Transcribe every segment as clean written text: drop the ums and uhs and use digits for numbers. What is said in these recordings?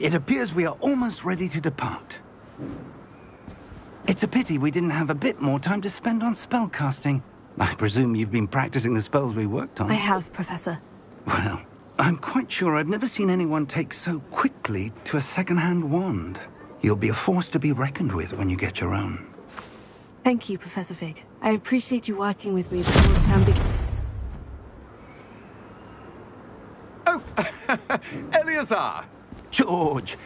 It appears we are almost ready to depart. It's a pity we didn't have a bit more time to spend on spellcasting. I presume you've been practicing the spells we worked on. I have, Professor. Well, I'm quite sure I've never seen anyone take so quickly to a second-hand wand. You'll be a force to be reckoned with when you get your own. Thank you, Professor Fig. I appreciate you working with me before the term begins. Oh, Eleazar! George!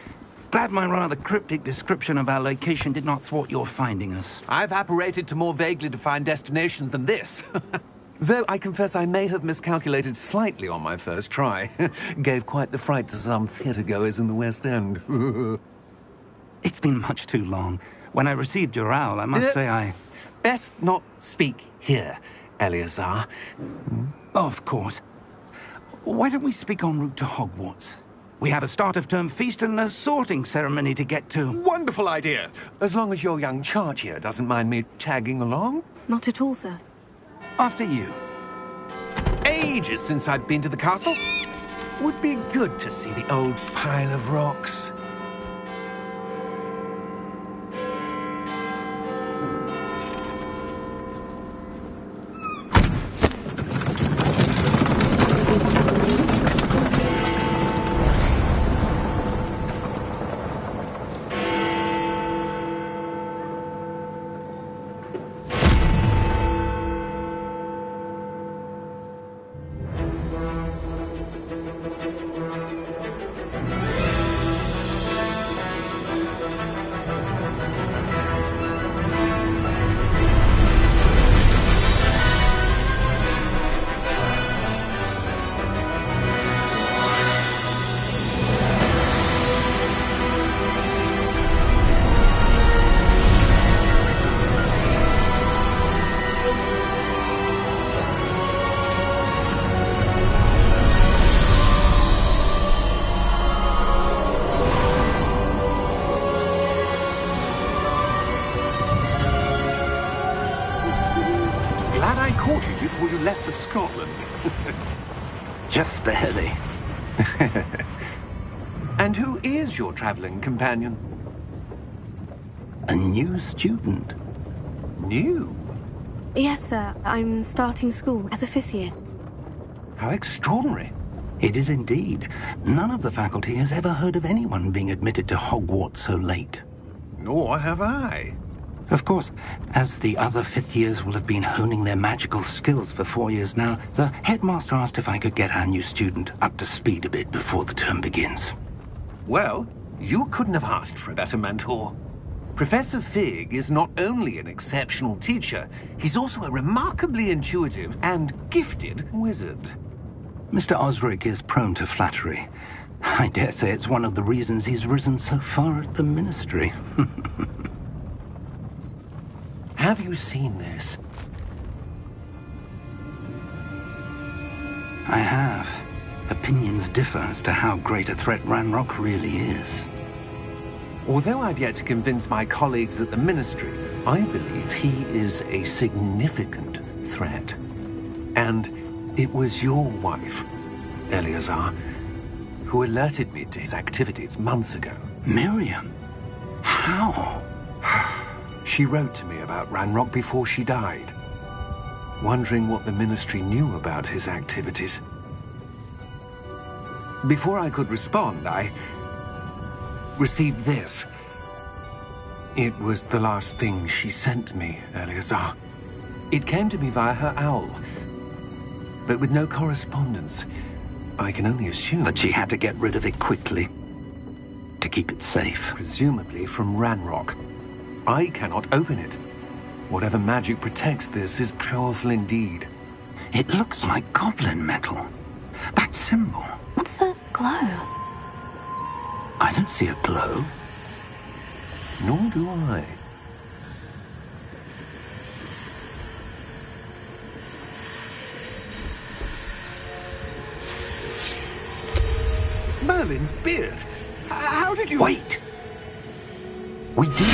Glad my rather cryptic description of our location did not thwart your finding us. I've apparated to more vaguely defined destinations than this. Though I confess I may have miscalculated slightly on my first try. Gave quite the fright to some theatre-goers in the West End. It's been much too long. When I received your owl, I must say I... Best not speak here, Eleazar. Of course. Why don't we speak en route to Hogwarts? We have a start-of-term feast and a sorting ceremony to get to. Wonderful idea! As long as your young charge here doesn't mind me tagging along. Not at all, sir. After you. Ages since I've been to the castle. Would be good to see the old pile of rocks. Before you left for Scotland. Just barely. And who is your traveling companion? A new student. New? Yes, sir. I'm starting school as a 5th year. How extraordinary. It is indeed. None of the faculty has ever heard of anyone being admitted to Hogwarts so late. Nor have I. Of course, as the other 5th years will have been honing their magical skills for 4 years now, the headmaster asked if I could get our new student up to speed a bit before the term begins. Well, you couldn't have asked for a better mentor. Professor Fig is not only an exceptional teacher, he's also a remarkably intuitive and gifted wizard. Mr. Osric is prone to flattery. I dare say it's one of the reasons he's risen so far at the Ministry. Have you seen this? I have. Opinions differ as to how great a threat Ranrock really is. Although I've yet to convince my colleagues at the Ministry, I believe he is a significant threat. And it was your wife, Eleazar, who alerted me to his activities months ago. Miriam? How? She wrote to me about Ranrock before she died, wondering what the Ministry knew about his activities. Before I could respond, I received this. It was the last thing she sent me, Eleazar. It came to me via her owl, but with no correspondence. I can only assume that she had to get rid of it quickly, to keep it safe. Presumably from Ranrock. I cannot open it. Whatever magic protects this is powerful indeed. It looks like goblin metal. That symbol. What's the glow? I don't see a glow. Nor do I. Merlin's beard. How did you... Wait! We do...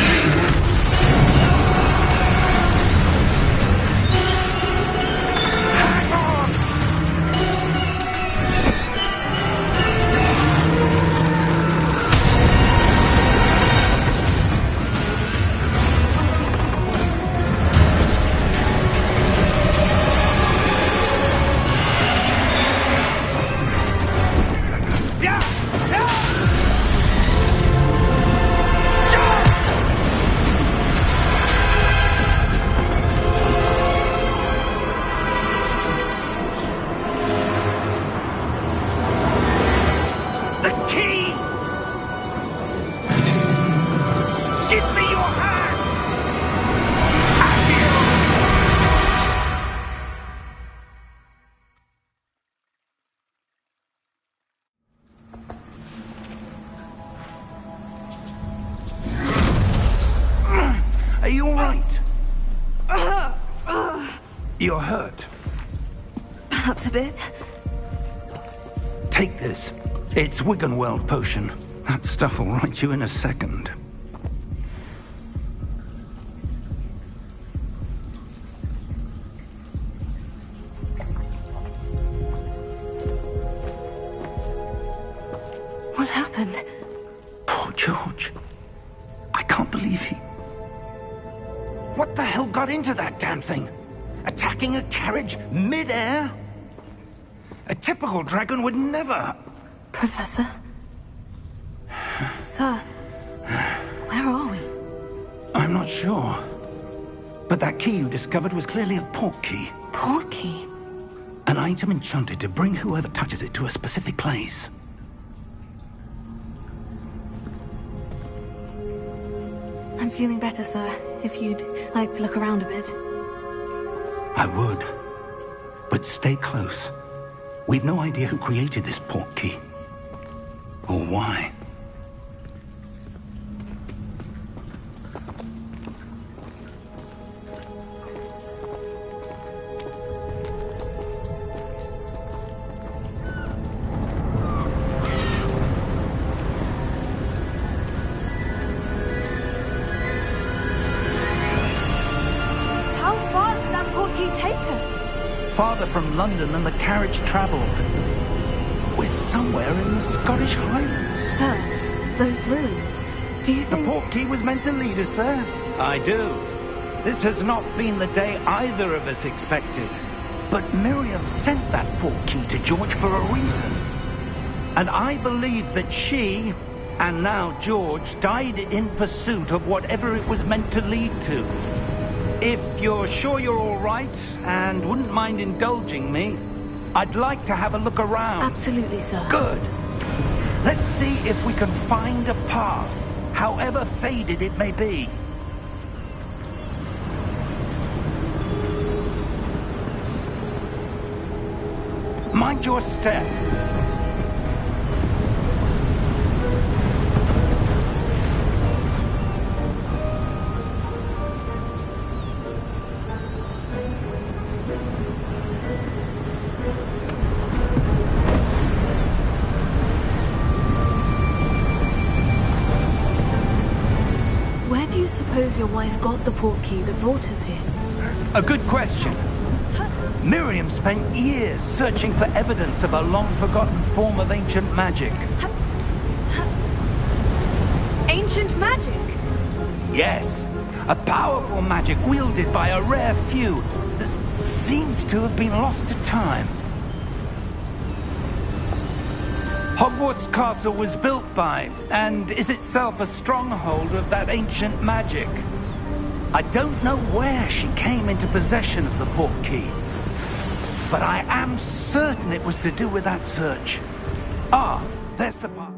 Are you all right? You're hurt. Perhaps a bit. Take this. It's Wiggenweld potion. That stuff will right you in a second. What happened? Poor George. I can't believe he... What the hell got into that damn thing? Attacking a carriage mid-air? A typical dragon would never... Professor? Sir? Where are we? I'm not sure. But that key you discovered was clearly a port key. Port key? An item enchanted to bring whoever touches it to a specific place. I'm feeling better, sir. If you'd like to look around a bit. I would. But stay close. We've no idea who created this port key. Or why. Farther from London than the carriage travelled. We're somewhere in the Scottish Highlands. Sir, those ruins. Do you think... The port key was meant to lead us there? I do. This has not been the day either of us expected. But Miriam sent that port key to George for a reason. And I believe that she, and now George, died in pursuit of whatever it was meant to lead to. If you're sure you're all right, and wouldn't mind indulging me, I'd like to have a look around. Absolutely, sir. Good. Let's see if we can find a path, however faded it may be. Mind your step. Suppose your wife got the port key that brought us here? A good question. Miriam spent years searching for evidence of a long-forgotten form of ancient magic. Ancient magic? Yes. A powerful magic wielded by a rare few that seems to have been lost to time. Hogwarts Castle was built by, and is itself a stronghold of that ancient magic. I don't know where she came into possession of the port key, but I am certain it was to do with that search. Ah, there's the path.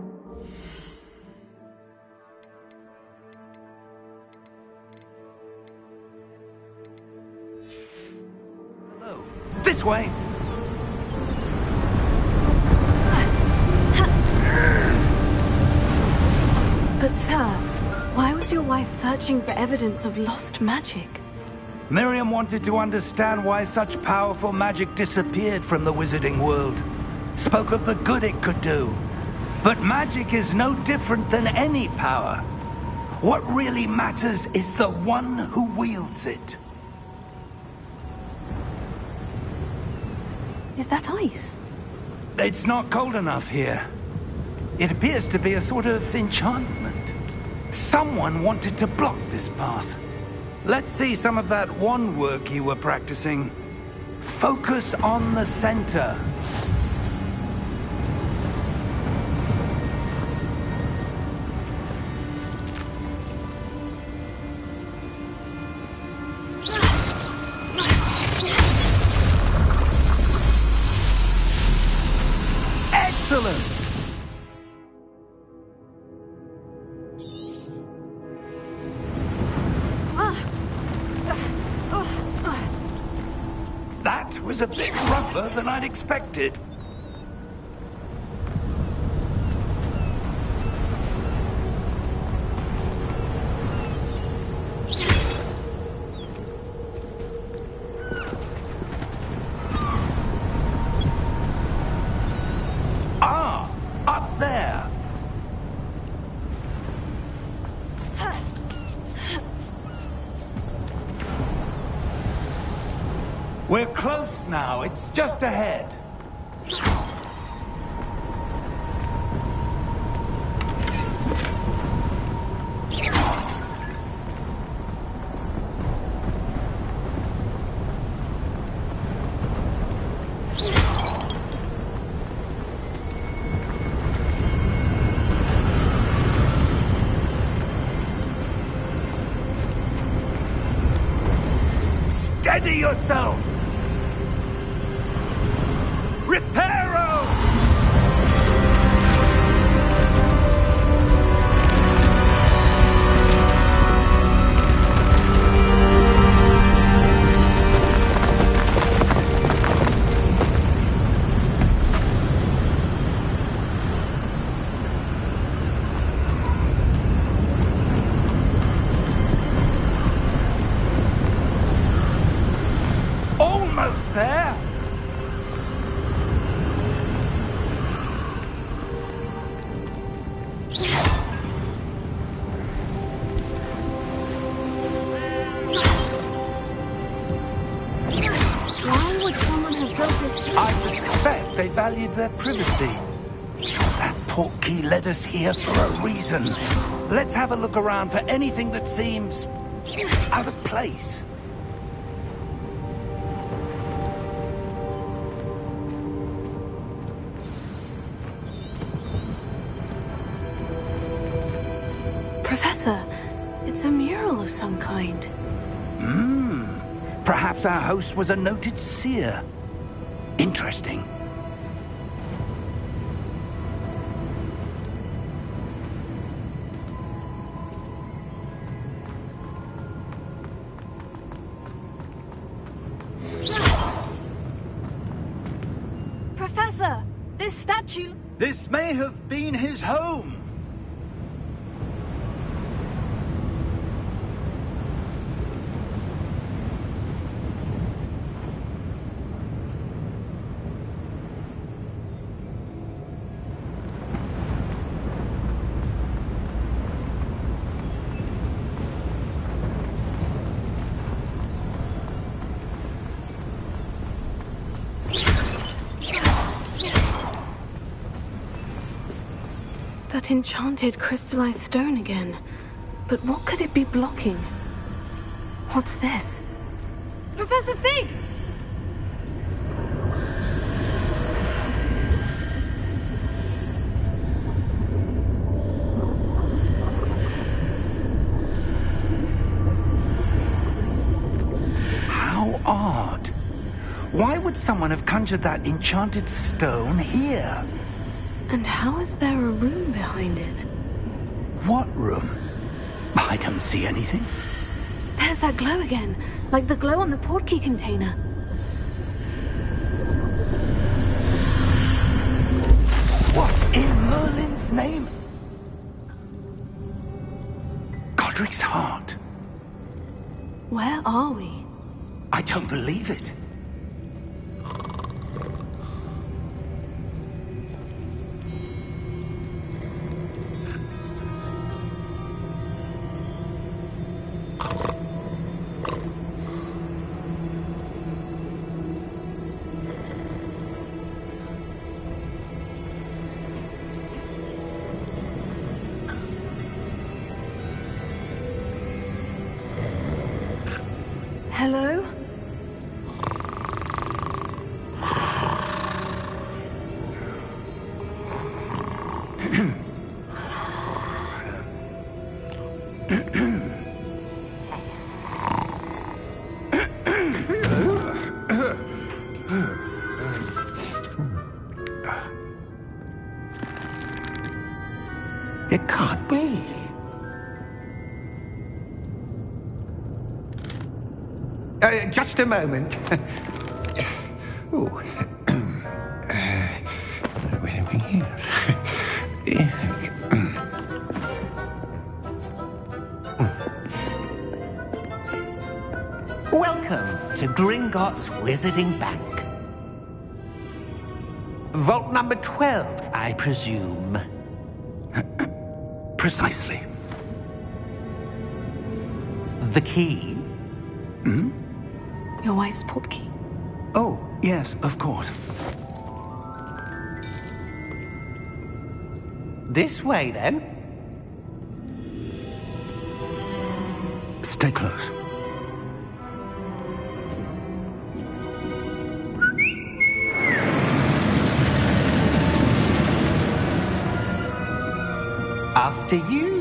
Hello. This way. But sir, why was your wife searching for evidence of lost magic? Miriam wanted to understand why such powerful magic disappeared from the wizarding world. Spoke of the good it could do. But magic is no different than any power. What really matters is the one who wields it. Is that ice? It's not cold enough here. It appears to be a sort of enchantment. Someone wanted to block this path. Let's see some of that wand work you were practicing. Focus on the center. Excellent! That was a bit rougher than I'd expected. We're close now. It's just ahead. Steady yourself! Reparo! Almost there! Why would someone have built this? I suspect they valued their privacy. That portkey led us here for a reason. Let's have a look around for anything that seems out of place. Professor, it's a mural of some kind. Perhaps our host was a noted seer. Interesting. Professor, this statue... This may have been his home. That enchanted crystallized stone again. But what could it be blocking? What's this? Professor Fig! How odd. Why would someone have conjured that enchanted stone here? And how is there a room behind it? What room? I don't see anything. There's that glow again, like the glow on the portkey container. What in Merlin's name? Godric's heart. Where are we? I don't believe it. Hello? It can't be. Just a moment. Oh. Where are we here? Welcome to Gringotts Wizarding Bank. Vault number 12, I presume. Precisely. The key? Your wife's portkey. Oh, yes, of course. This way, then. Stay close. After you.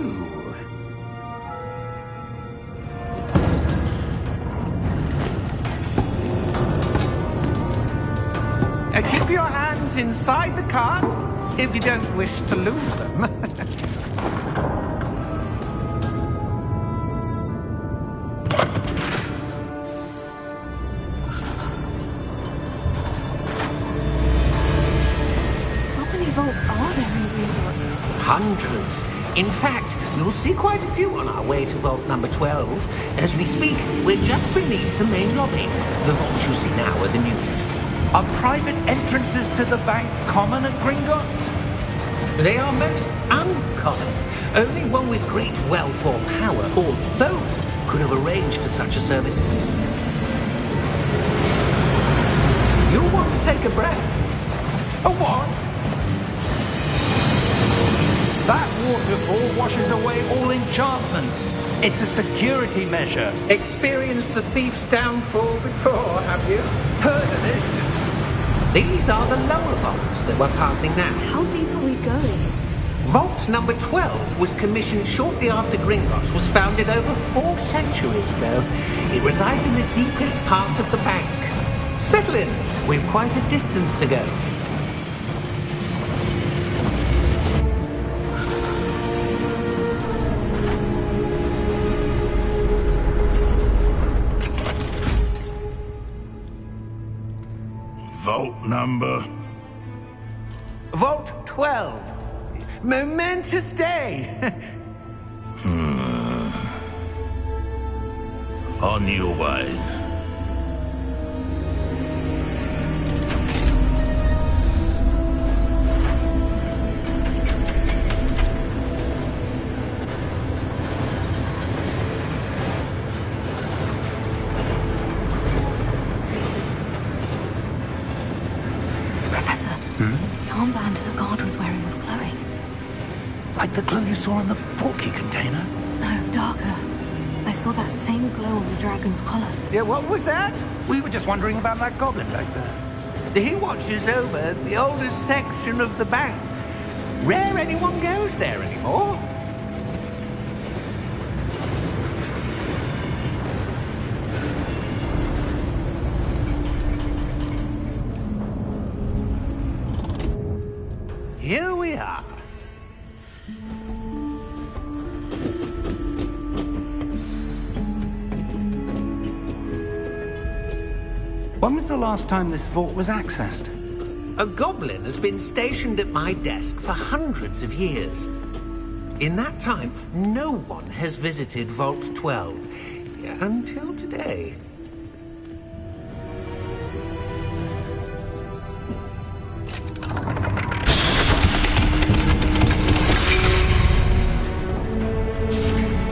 Keep your hands inside the cart if you don't wish to lose them. How many vaults are there in Hogwarts? Hundreds. In fact, you'll see quite a few on our way to vault number 12. As we speak, we're just beneath the main lobby. The vaults you see now are the newest. Are private entrances to the bank common at Gringotts? They are most uncommon. Only one with great wealth or power, or both, could have arranged for such a service. You'll want to take a breath. A what? That waterfall washes away all enchantments. It's a security measure. Experienced the thief's downfall before, have you? Heard of it? These are the lower vaults that we're passing now. How deep are we going? Vault number 12 was commissioned shortly after Gringotts was founded over 4 centuries ago. It resides in the deepest part of the bank. Settle in. We've quite a distance to go. Vault number? Vault 12. Momentous day. On your way. Professor, the armband the guard was wearing was glowing. Like the glow you saw in the portkey container? No, darker. I saw that same glow on the dragon's collar. Yeah, what was that? We were just wondering about that goblin back there. He watches over the oldest section of the bank. Rare anyone goes there anymore. Here we are. When was the last time this vault was accessed? A goblin has been stationed at my desk for hundreds of years. In that time, no one has visited Vault 12 until today.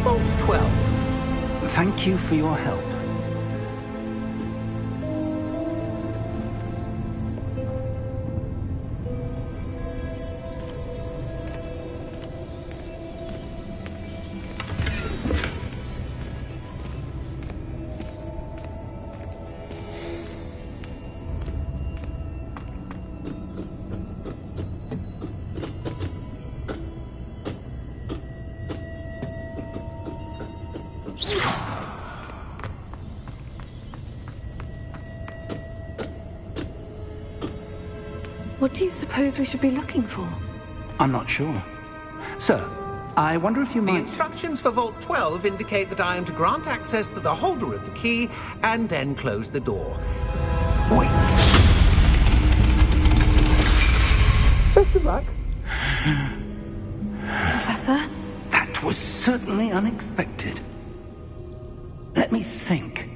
Vault 12. Thank you for your help. What do you suppose we should be looking for? I'm not sure. Sir, I wonder if you The might... instructions for Vault 12 indicate that I am to grant access to the holder of the key and then close the door. Wait! Best of luck. Professor? That was certainly unexpected. Let me think.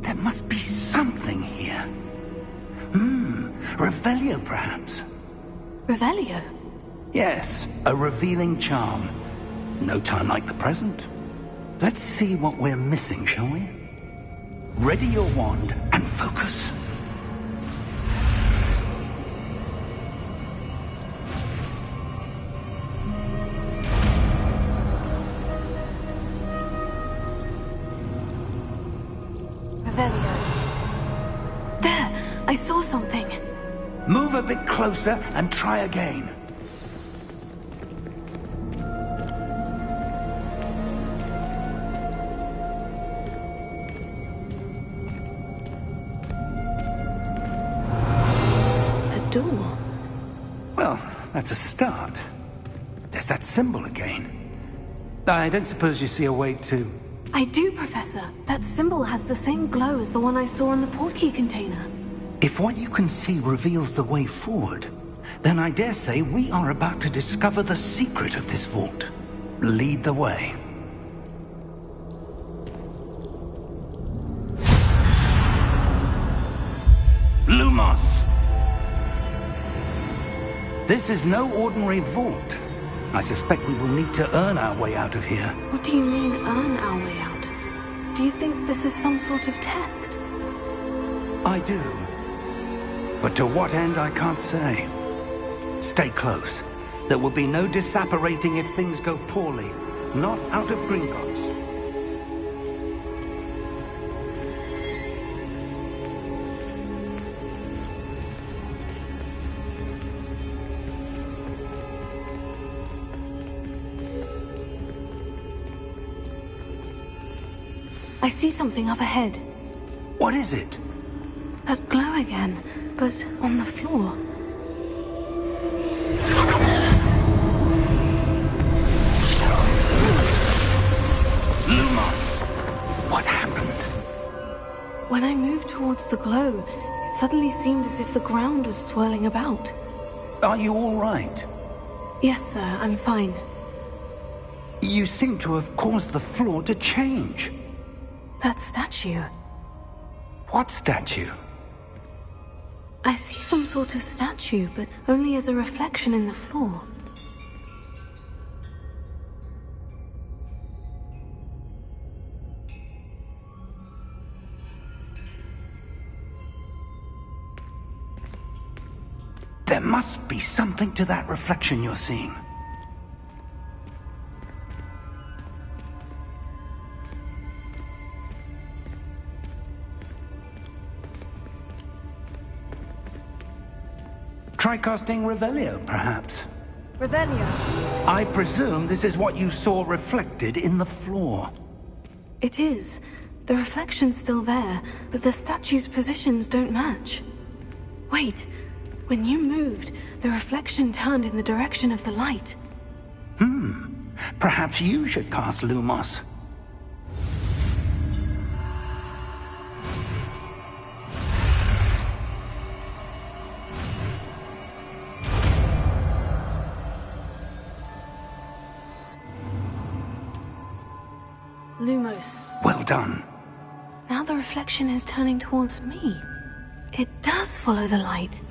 There must be something here. Revelio, perhaps? Revelio? Yes, a revealing charm. No time like the present. Let's see what we're missing, shall we? Ready your wand and focus. Revelio. There! I saw something. Move a bit closer and try again. A door. Well, that's a start. There's that symbol again. I don't suppose you see a way to... I do, Professor. That symbol has the same glow as the one I saw in the portkey container. If what you can see reveals the way forward, then I dare say we are about to discover the secret of this vault. Lead the way. Lumos! This is no ordinary vault. I suspect we will need to earn our way out of here. What do you mean, earn our way out? Do you think this is some sort of test? I do. But to what end, I can't say. Stay close. There will be no disapparating if things go poorly. Not out of Gringotts. I see something up ahead. What is it? That glow again, but on the floor. Lumos! What happened? When I moved towards the glow, it suddenly seemed as if the ground was swirling about. Are you all right? Yes, sir, I'm fine. You seem to have caused the floor to change. That statue. What statue? I see some sort of statue, but only as a reflection in the floor. There must be something to that reflection you're seeing. Try casting Revelio, perhaps. Revelio. I presume this is what you saw reflected in the floor. It is. The reflection's still there, but the statue's positions don't match. Wait. When you moved, the reflection turned in the direction of the light. Perhaps you should cast Lumos. Lumos. Well done. Now the reflection is turning towards me. It does follow the light.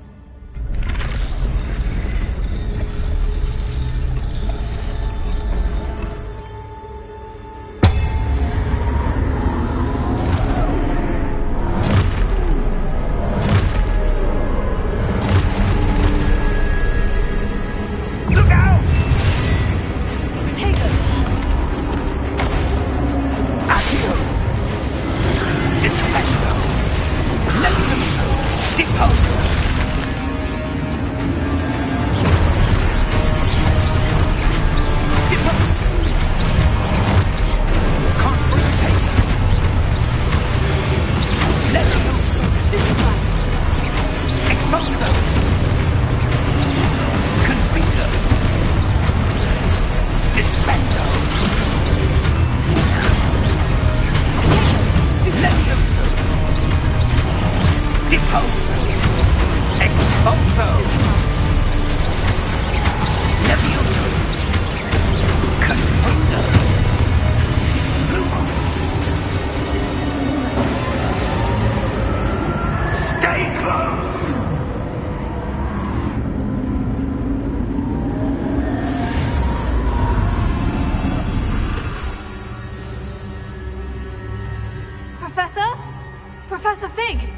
Professor Fig!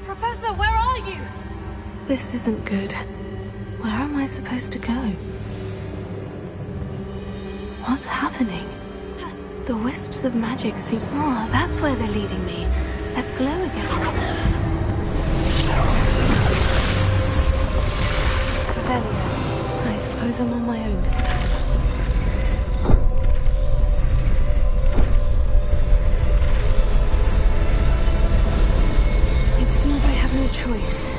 Professor, where are you? This isn't good. Where am I supposed to go? What's happening? The wisps of magic seem... Oh, that's where they're leading me. That glow again. Revelio. I suppose I'm on my own this time. It seems I have no choice.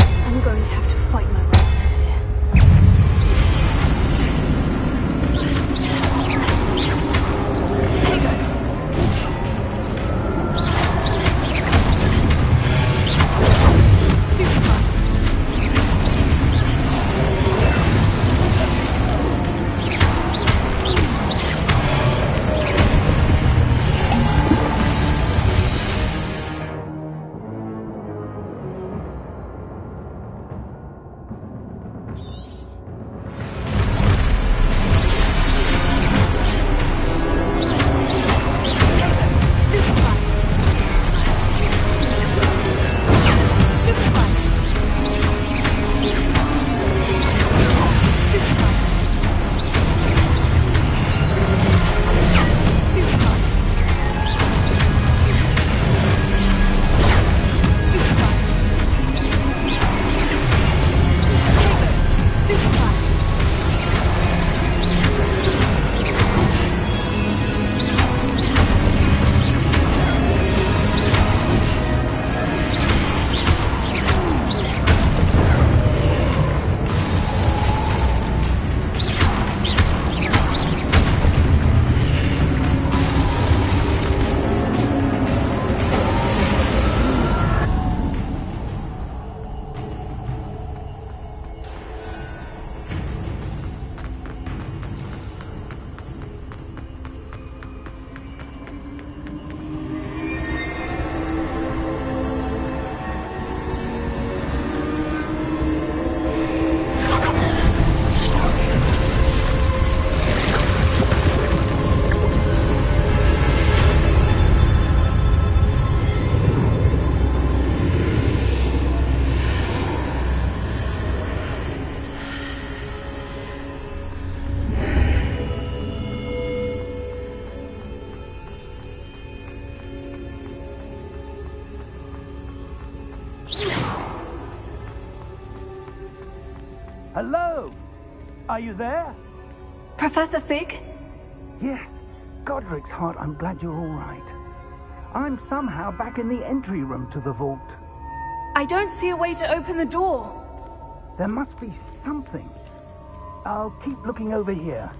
I'm going to have to fight my way out of here. Hello? Are you there? Professor Fig? Yes. Godric's heart, I'm glad you're all right. I'm somehow back in the entry room to the vault. I don't see a way to open the door. There must be something. I'll keep looking over here.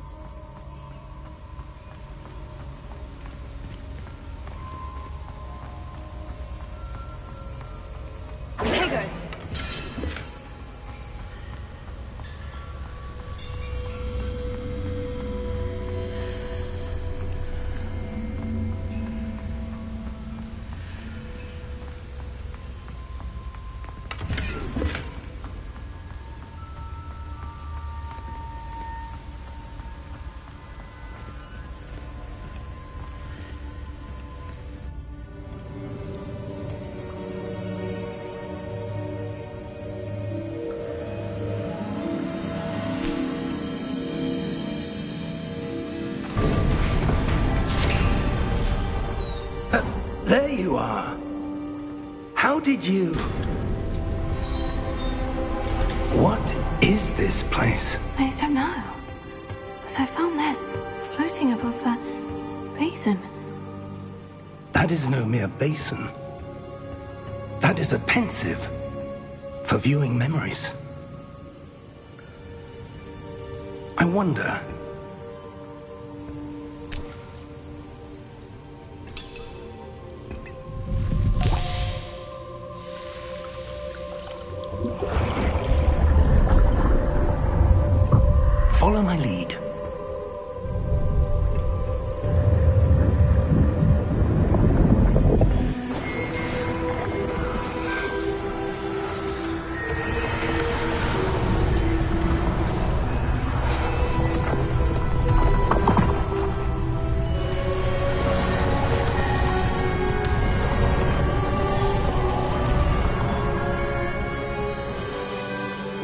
There you are. How did you... What is this place? I don't know. But I found this floating above that basin. That is no mere basin. That is a pensive for viewing memories. I wonder... Follow my lead.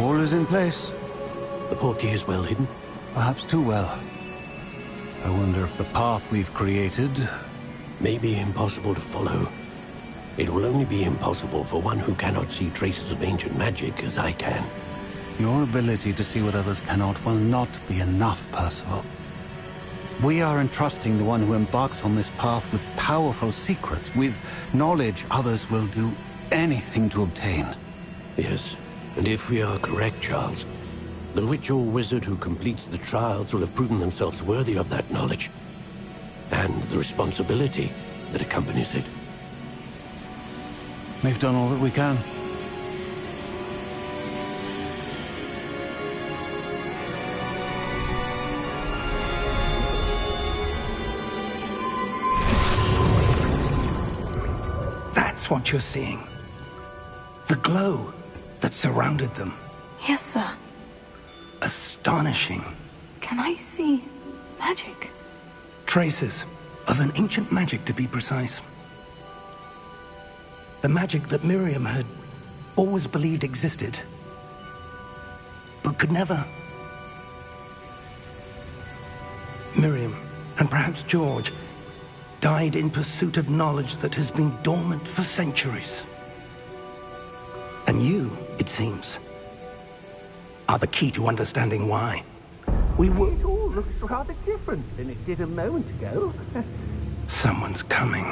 All is in place. The portkey is well hidden. Perhaps too well. I wonder if the path we've created... May be impossible to follow. It will only be impossible for one who cannot see traces of ancient magic as I can. Your ability to see what others cannot will not be enough, Percival. We are entrusting the one who embarks on this path with powerful secrets, with knowledge others will do anything to obtain. Yes, and if we are correct, Charles, the witch or wizard who completes the trials will have proven themselves worthy of that knowledge, and the responsibility that accompanies it. We've done all that we can. That's what you're seeing. The glow that surrounded them. Yes, sir. Astonishing. Can I see magic? Traces of an ancient magic, to be precise. The magic that Miriam had always believed existed, but could never. Miriam, and perhaps George, died in pursuit of knowledge that has been dormant for centuries. And you, it seems, are the key to understanding why. It all looks rather different than it did a moment ago. Someone's coming.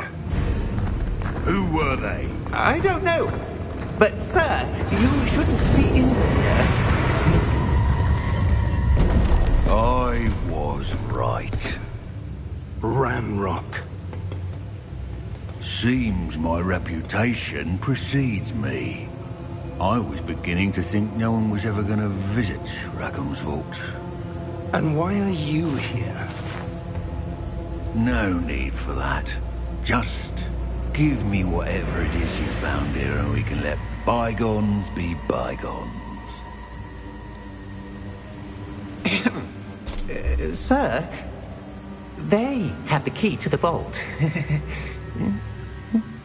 Who were they? I don't know. But, sir, you shouldn't be in here. I was right. Ramrock. Seems my reputation precedes me. I was beginning to think no one was ever going to visit Rackham's Vault. And why are you here? No need for that. Just give me whatever it is you found here and we can let bygones be bygones. Sir, they have the key to the vault.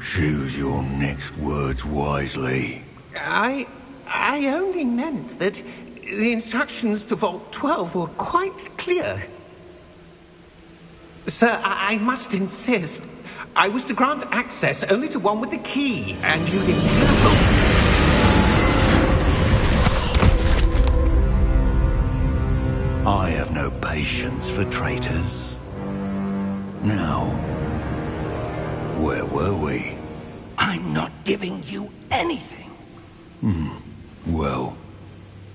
Choose your next words wisely. I only meant that the instructions to Vault 12 were quite clear. Sir, I must insist. I was to grant access only to one with the key, and you didn't have I have no patience for traitors. Now, where were we? I'm not giving you anything. Well,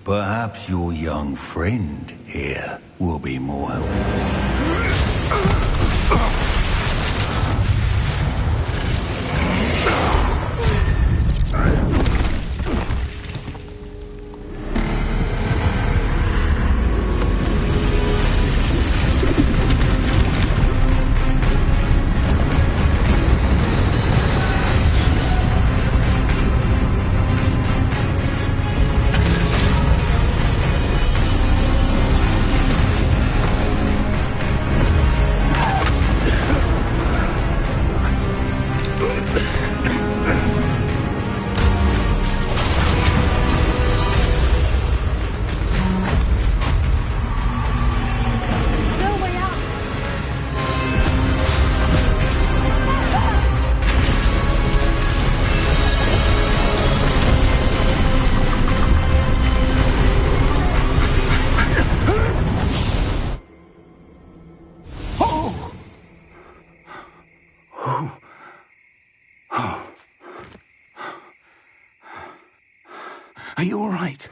perhaps your young friend here will be more helpful. Are you all right?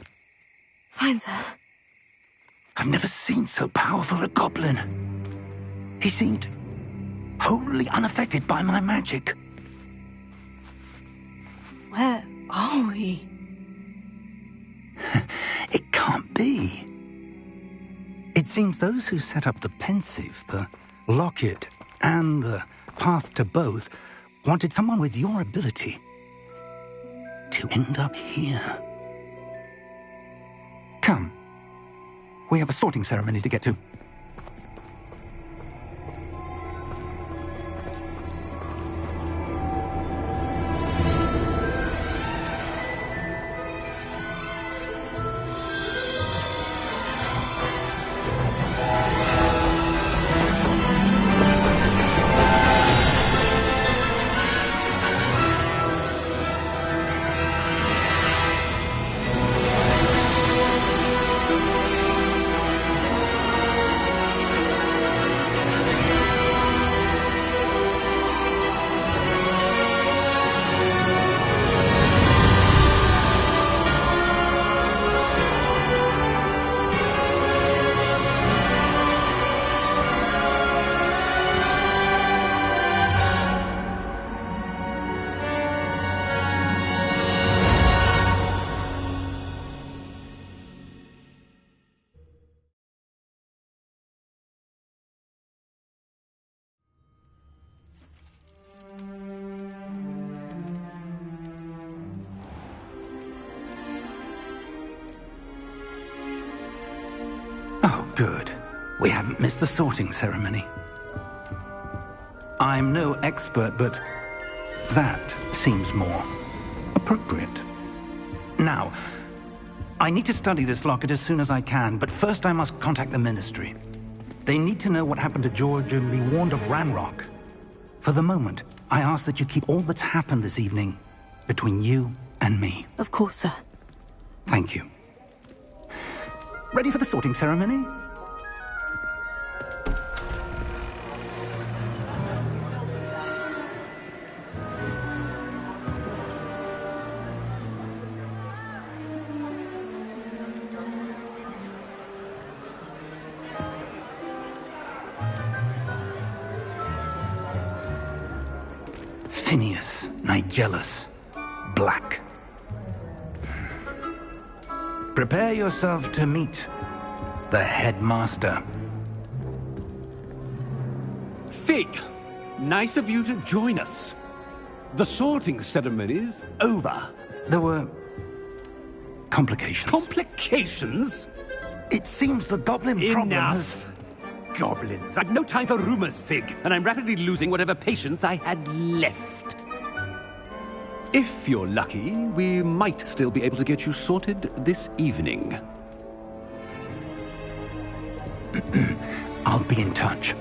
Fine, sir. I've never seen so powerful a goblin. He seemed wholly unaffected by my magic. Where are we? It can't be. It seems those who set up the pensive, the locket, and the path to both wanted someone with your ability to end up here. Come. We have a sorting ceremony to get to. Good. We haven't missed the sorting ceremony. I'm no expert, but that seems more appropriate. Now, I need to study this locket as soon as I can, but first I must contact the Ministry. They need to know what happened to George and be warned of Ranrock. For the moment, I ask that you keep all that's happened this evening between you and me. Of course, sir. Thank you. Ready for the sorting ceremony? Phineas, Nigellus, Black. Prepare yourself to meet the headmaster. Fig, nice of you to join us. The sorting ceremony's over. There were complications. Complications? It seems the goblin problem has... Enough! Goblins. I've no time for rumors, Fig, and I'm rapidly losing whatever patience I had left. If you're lucky, we might still be able to get you sorted this evening. I'll be in touch.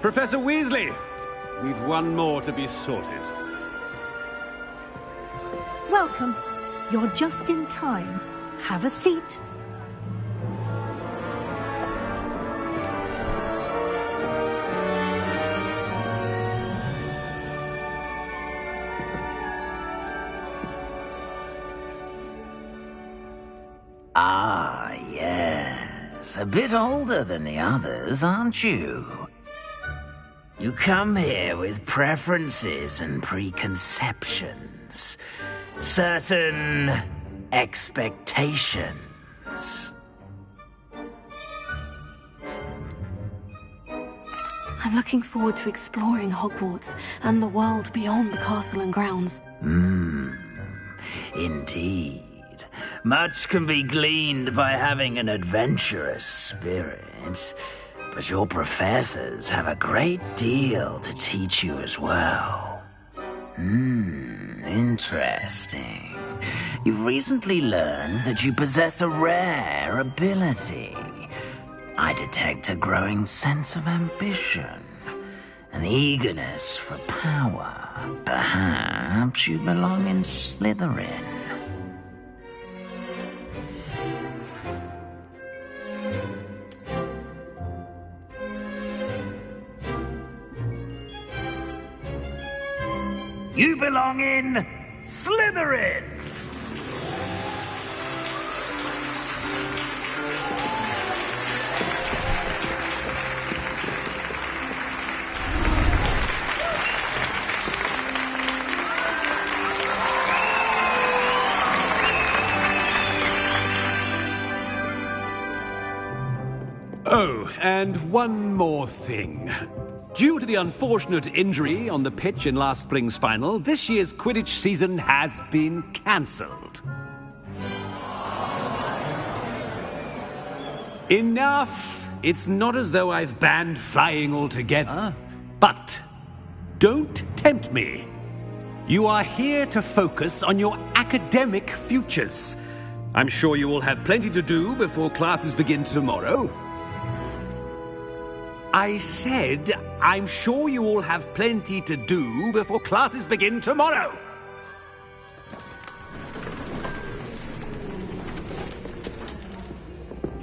Professor Weasley, we've one more to be sorted. Welcome. You're just in time. Have a seat. Ah, yes. A bit older than the others, aren't you? You come here with preferences and preconceptions. Certain expectations. I'm looking forward to exploring Hogwarts and the world beyond the castle and grounds. Indeed. Much can be gleaned by having an adventurous spirit, but your professors have a great deal to teach you as well. Interesting. You've recently learned that you possess a rare ability. I detect a growing sense of ambition, an eagerness for power. Perhaps you belong in Slytherin. You belong in Slytherin! Oh, and one more thing. Due to the unfortunate injury on the pitch in last spring's final, this year's Quidditch season has been cancelled. Enough! It's not as though I've banned flying altogether. But don't tempt me. You are here to focus on your academic futures. I'm sure you will have plenty to do before classes begin tomorrow. I said, I'm sure you all have plenty to do before classes begin tomorrow.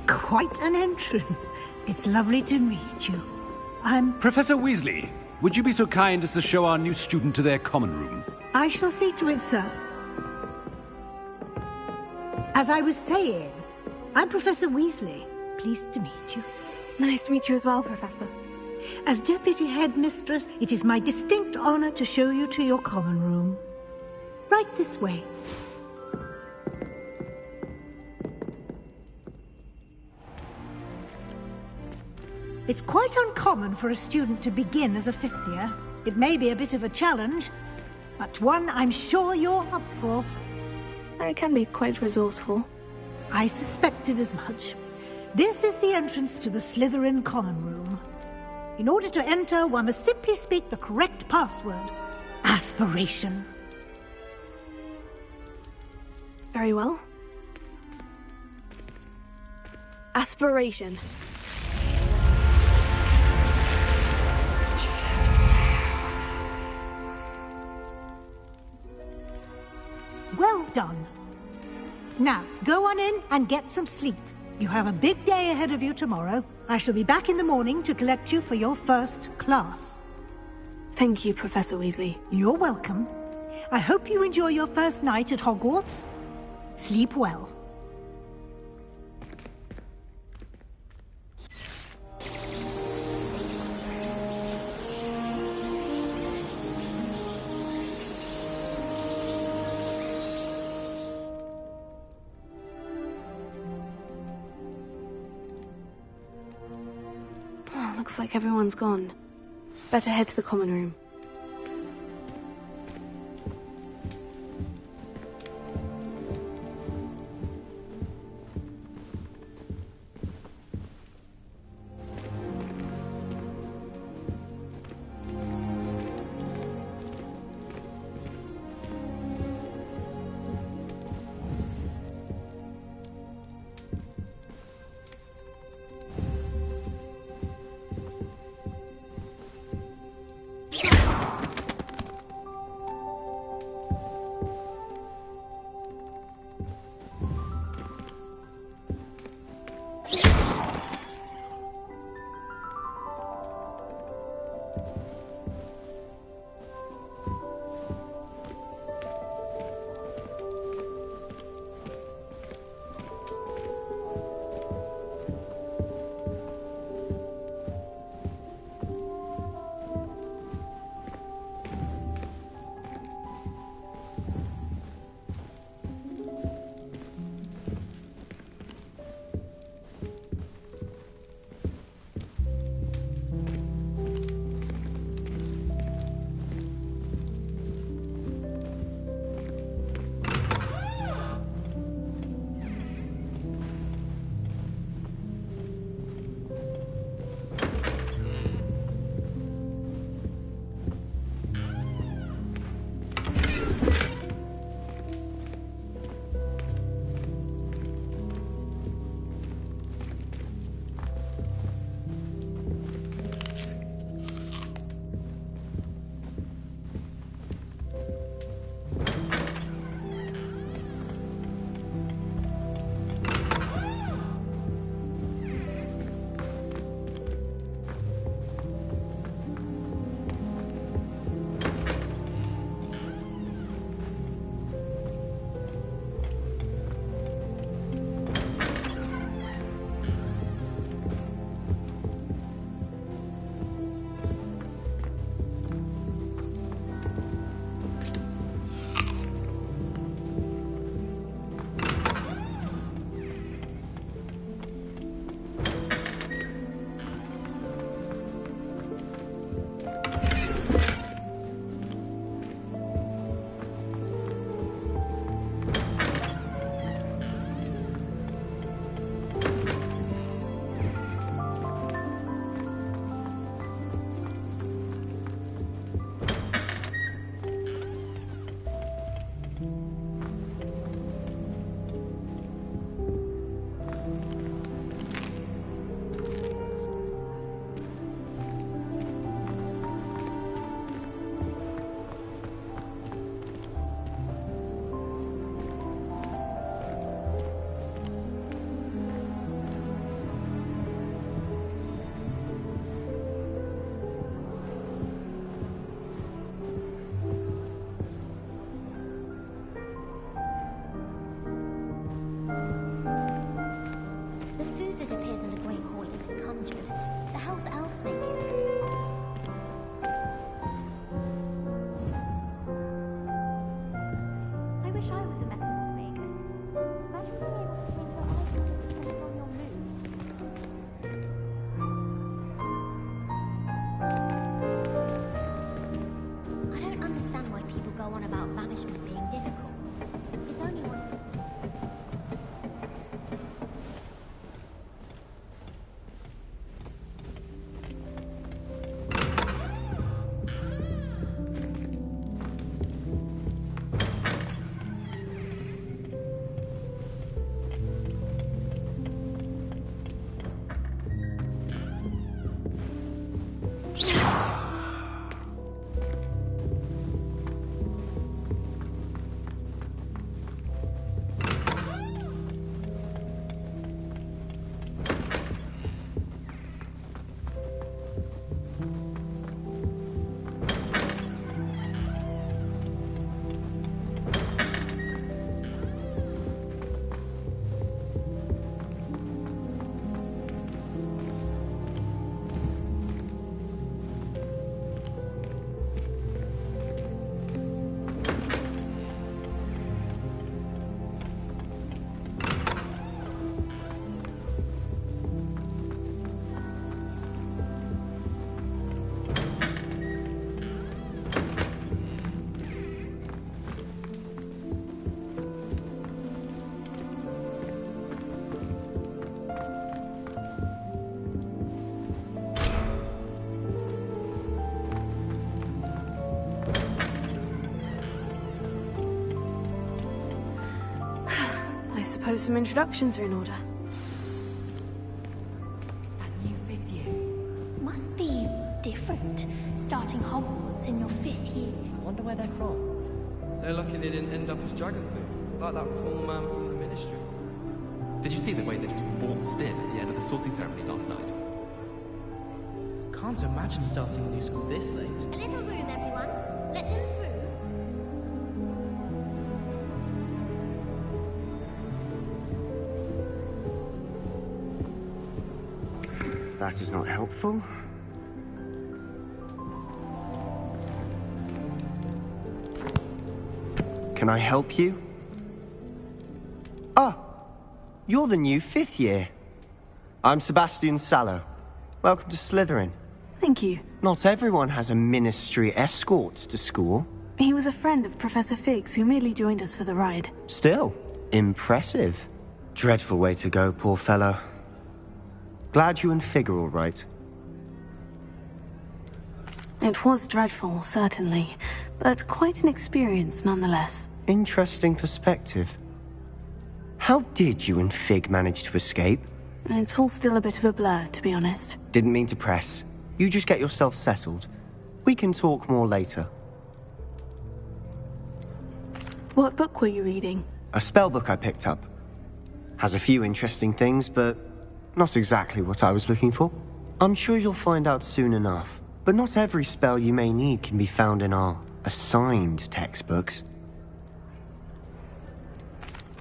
Quite an entrance. It's lovely to meet you. I'm... Professor Weasley, would you be so kind as to show our new student to their common room? I shall see to it, sir. As I was saying, I'm Professor Weasley. Pleased to meet you. Nice to meet you as well, Professor. As Deputy Headmistress, it is my distinct honor to show you to your common room. Right this way. It's quite uncommon for a student to begin as a fifth year. It may be a bit of a challenge, but one I'm sure you're up for. I can be quite resourceful. I suspected as much. This is the entrance to the Slytherin Common Room. In order to enter, one must simply speak the correct password. Aspiration. Very well. Aspiration. Well done. Now, go on in and get some sleep. You have a big day ahead of you tomorrow. I shall be back in the morning to collect you for your first class. Thank you, Professor Weasley. You're welcome. I hope you enjoy your first night at Hogwarts. Sleep well. Looks like everyone's gone. Better head to the common room. Yeah. on about banishment being difficult. It's only one... I suppose some introductions are in order. That new 5th year. Must be different, starting Hogwarts in your 5th year. I wonder where they're from. They're lucky they didn't end up as dragon food, like that poor man from the Ministry. Did you see the way they just waltzed in at the end of the sorting ceremony last night? Can't imagine starting a new school this late. A little room, everyone. Let them through. That is not helpful. Can I help you? Ah, you're the new 5th year. I'm Sebastian Sallow. Welcome to Slytherin. Thank you. Not everyone has a ministry escort to school. He was a friend of Professor Fig's who merely joined us for the ride. Still, impressive. Dreadful way to go, poor fellow. Glad you and Fig are all right. It was dreadful, certainly, but quite an experience nonetheless. Interesting perspective. How did you and Fig manage to escape? It's all still a bit of a blur, to be honest. Didn't mean to press. You just get yourself settled. We can talk more later. What book were you reading? A spell book I picked up. Has a few interesting things, but not exactly what I was looking for. I'm sure you'll find out soon enough. But not every spell you may need can be found in our assigned textbooks.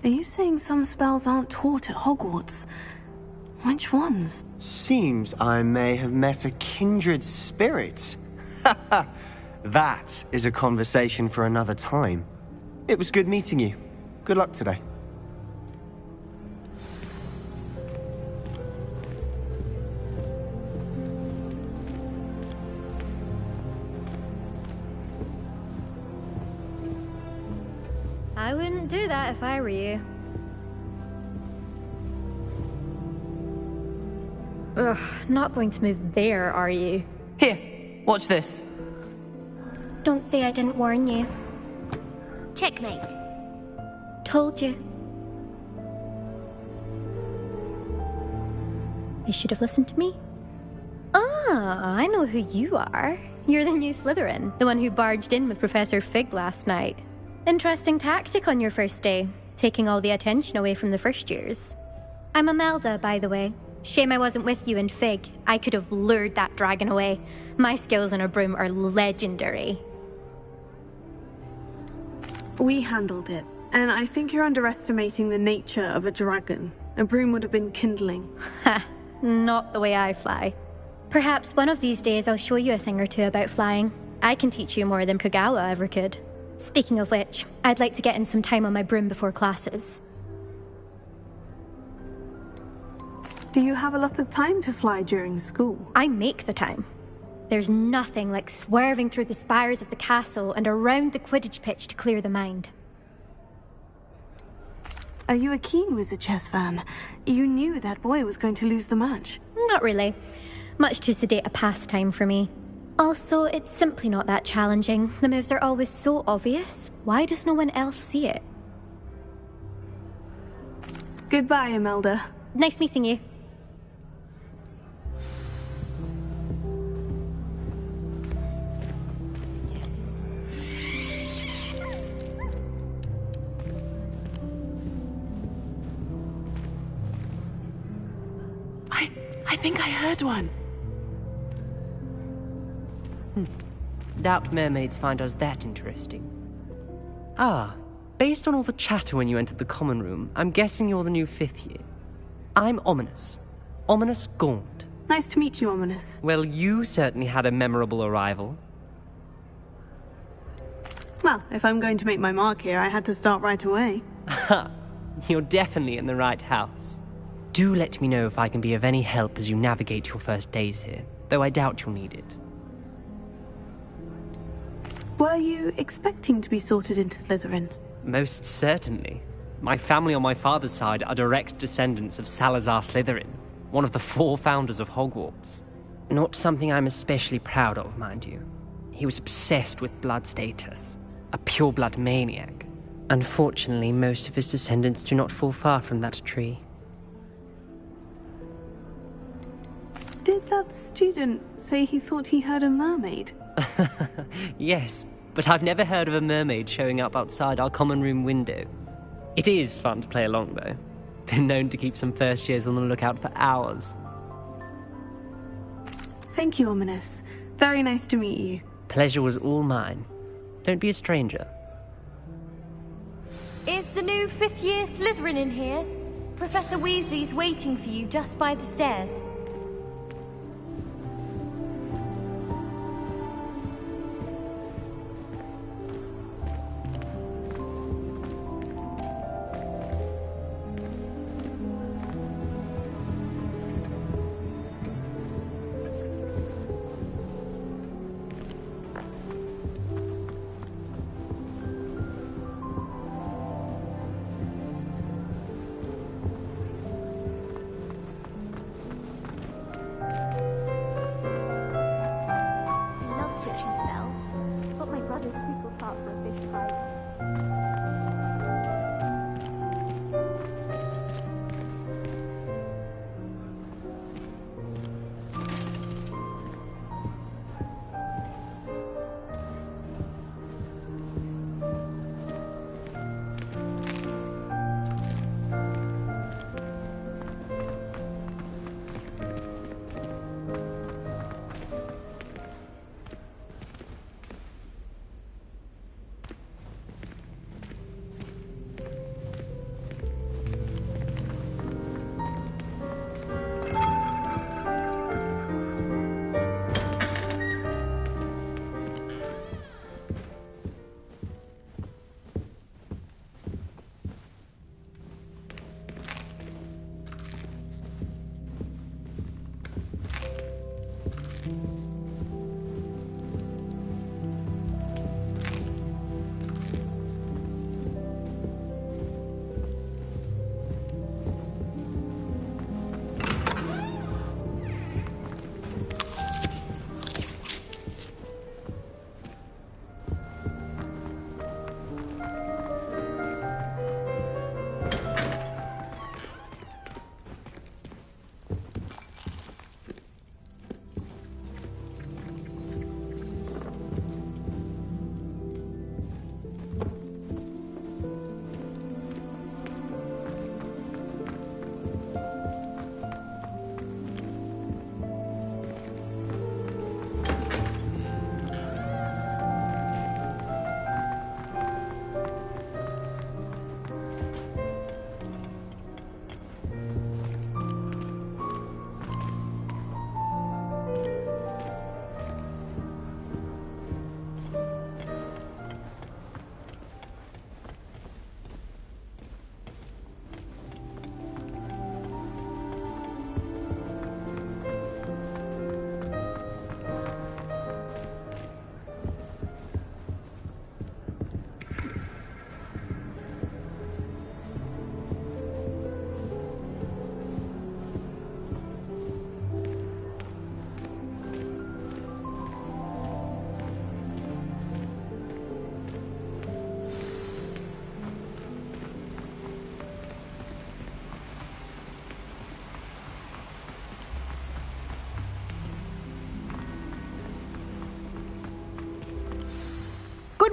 Are you saying some spells aren't taught at Hogwarts? Which ones? Seems I may have met a kindred spirit. That is a conversation for another time. It was good meeting you. Good luck today. I wouldn't do that if I were you. Ugh, not going to move there, are you? Here, watch this. Don't say I didn't warn you. Checkmate. Told you. You should have listened to me. Ah, I know who you are. You're the new Slytherin, the one who barged in with Professor Fig last night. Interesting tactic on your first day, taking all the attention away from the first years. I'm Imelda, by the way. Shame I wasn't with you in Fig. I could have lured that dragon away. My skills on a broom are legendary. We handled it, and I think you're underestimating the nature of a dragon. A broom would have been kindling. Ha, not the way I fly. Perhaps one of these days I'll show you a thing or two about flying. I can teach you more than Kogawa ever could. Speaking of which, I'd like to get in some time on my broom before classes. Do you have a lot of time to fly during school? I make the time. There's nothing like swerving through the spires of the castle and around the Quidditch pitch to clear the mind. Are you a keen Wizard chess fan? You knew that boy was going to lose the match. Not really. Much too sedate a pastime for me. Also, it's simply not that challenging. The moves are always so obvious. Why does no one else see it? Goodbye, Imelda. Nice meeting you. I think I heard one. Doubt mermaids find us that interesting. Ah, based on all the chatter when you entered the common room, I'm guessing you're the new 5th year. I'm Ominous. Ominous Gaunt. Nice to meet you, Ominous. Well, you certainly had a memorable arrival. Well, if I'm going to make my mark here, I had to start right away. Ha! You're definitely in the right house. Do let me know if I can be of any help as you navigate your first days here, though I doubt you'll need it. Were you expecting to be sorted into Slytherin? Most certainly. My family on my father's side are direct descendants of Salazar Slytherin, one of the 4 founders of Hogwarts. Not something I'm especially proud of, mind you. He was obsessed with blood status, a pure-blood maniac. Unfortunately, most of his descendants do not fall far from that tree. Did that student say he thought he heard a mermaid? Yes, but I've never heard of a mermaid showing up outside our common room window. It is fun to play along, though. Been known to keep some first years on the lookout for hours. Thank you, Ominous. Very nice to meet you. Pleasure was all mine. Don't be a stranger. Is the new 5th year Slytherin in here? Professor Weasley's waiting for you just by the stairs.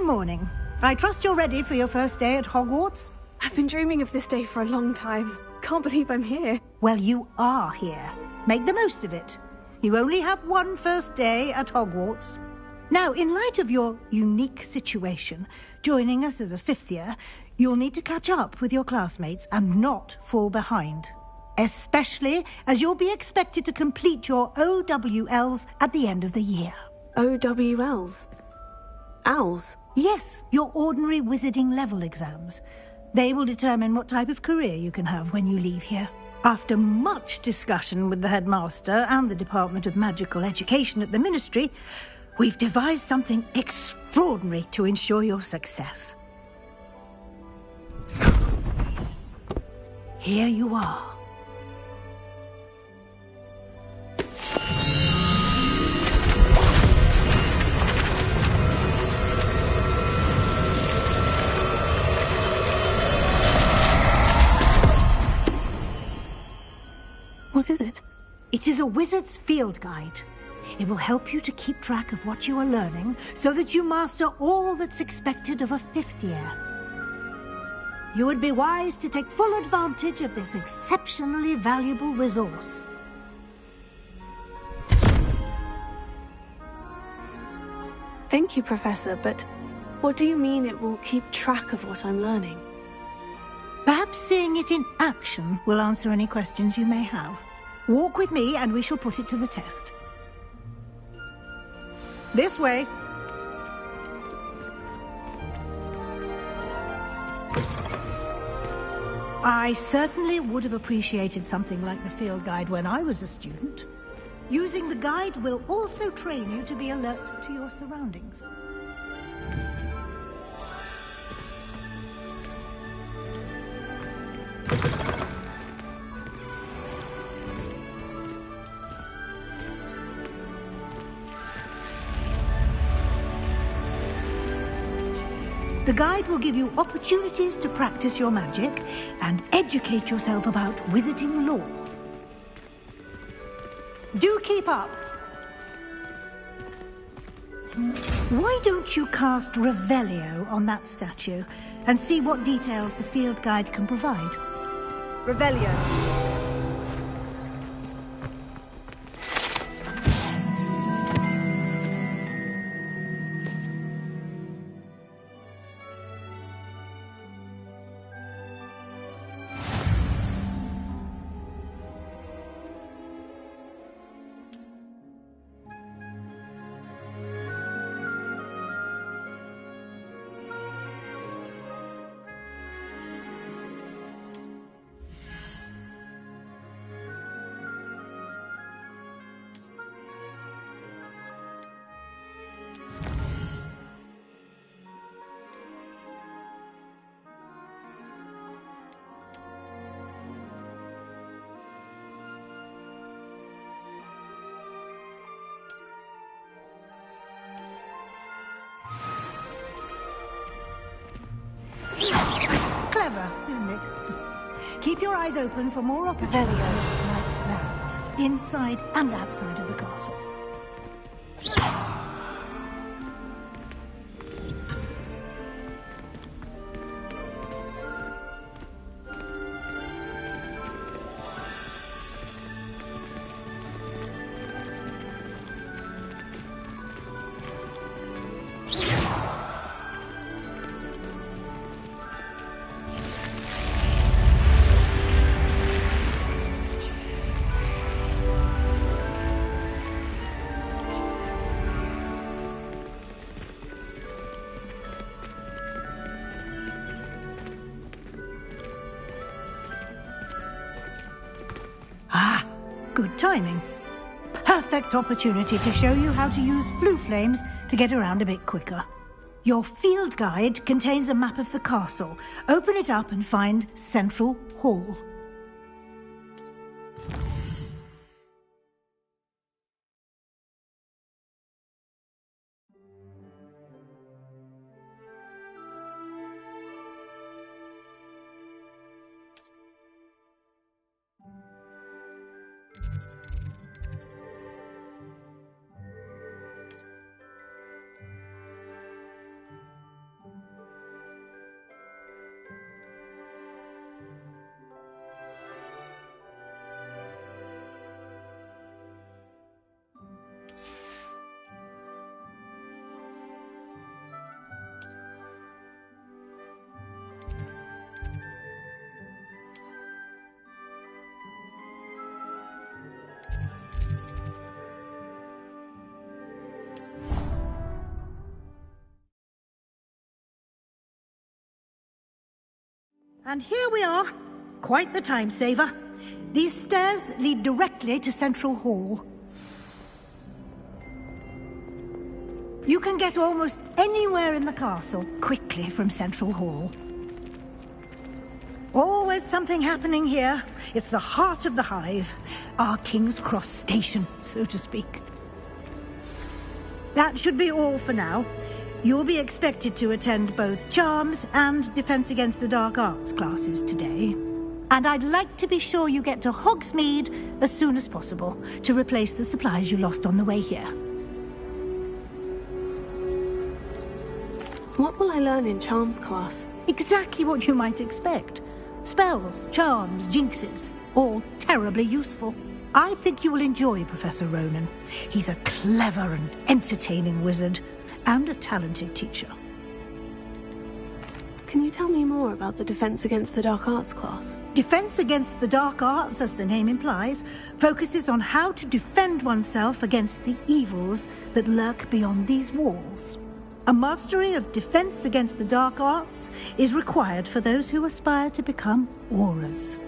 Good morning. I trust you're ready for your first day at Hogwarts? I've been dreaming of this day for a long time. Can't believe I'm here. Well, you are here. Make the most of it. You only have one first day at Hogwarts. Now, in light of your unique situation, joining us as a fifth year, you'll need to catch up with your classmates and not fall behind. Especially as you'll be expected to complete your OWLs at the end of the year. OWLs? Owls? Yes, your ordinary wizarding level exams. They will determine what type of career you can have when you leave here. After much discussion with the headmaster and the Department of Magical Education at the Ministry, we've devised something extraordinary to ensure your success. Here you are. What is it? It is a wizard's field guide. It will help you to keep track of what you are learning so that you master all that's expected of a fifth year. You would be wise to take full advantage of this exceptionally valuable resource. Thank you, Professor, but what do you mean it will keep track of what I'm learning? Perhaps seeing it in action will answer any questions you may have. Walk with me and we shall put it to the test. This way. I certainly would have appreciated something like the field guide when I was a student. Using the guide will also train you to be alert to your surroundings. The guide will give you opportunities to practice your magic and educate yourself about wizarding lore. Do keep up! Why don't you cast Revelio on that statue and see what details the field guide can provide? Revelio. Clever, isn't it? Keep your eyes open for more opportunities like that, inside and outside of the castle. Good timing. Perfect opportunity to show you how to use flue flames to get around a bit quicker. Your field guide contains a map of the castle. Open it up and find Central Hall. And here we are. Quite the time saver. These stairs lead directly to Central Hall. You can get almost anywhere in the castle quickly from Central Hall. Always something happening here. It's the heart of the hive. Our King's Cross station, so to speak. That should be all for now. You'll be expected to attend both Charms and Defense Against the Dark Arts classes today. And I'd like to be sure you get to Hogsmeade as soon as possible to replace the supplies you lost on the way here. What will I learn in Charms class? Exactly what you might expect. Spells, charms, jinxes, all terribly useful. I think you will enjoy Professor Ronan. He's a clever and entertaining wizard, and a talented teacher. Can you tell me more about the Defense Against the Dark Arts class? Defense Against the Dark Arts, as the name implies, focuses on how to defend oneself against the evils that lurk beyond these walls. A mastery of Defense Against the Dark Arts is required for those who aspire to become Aurors.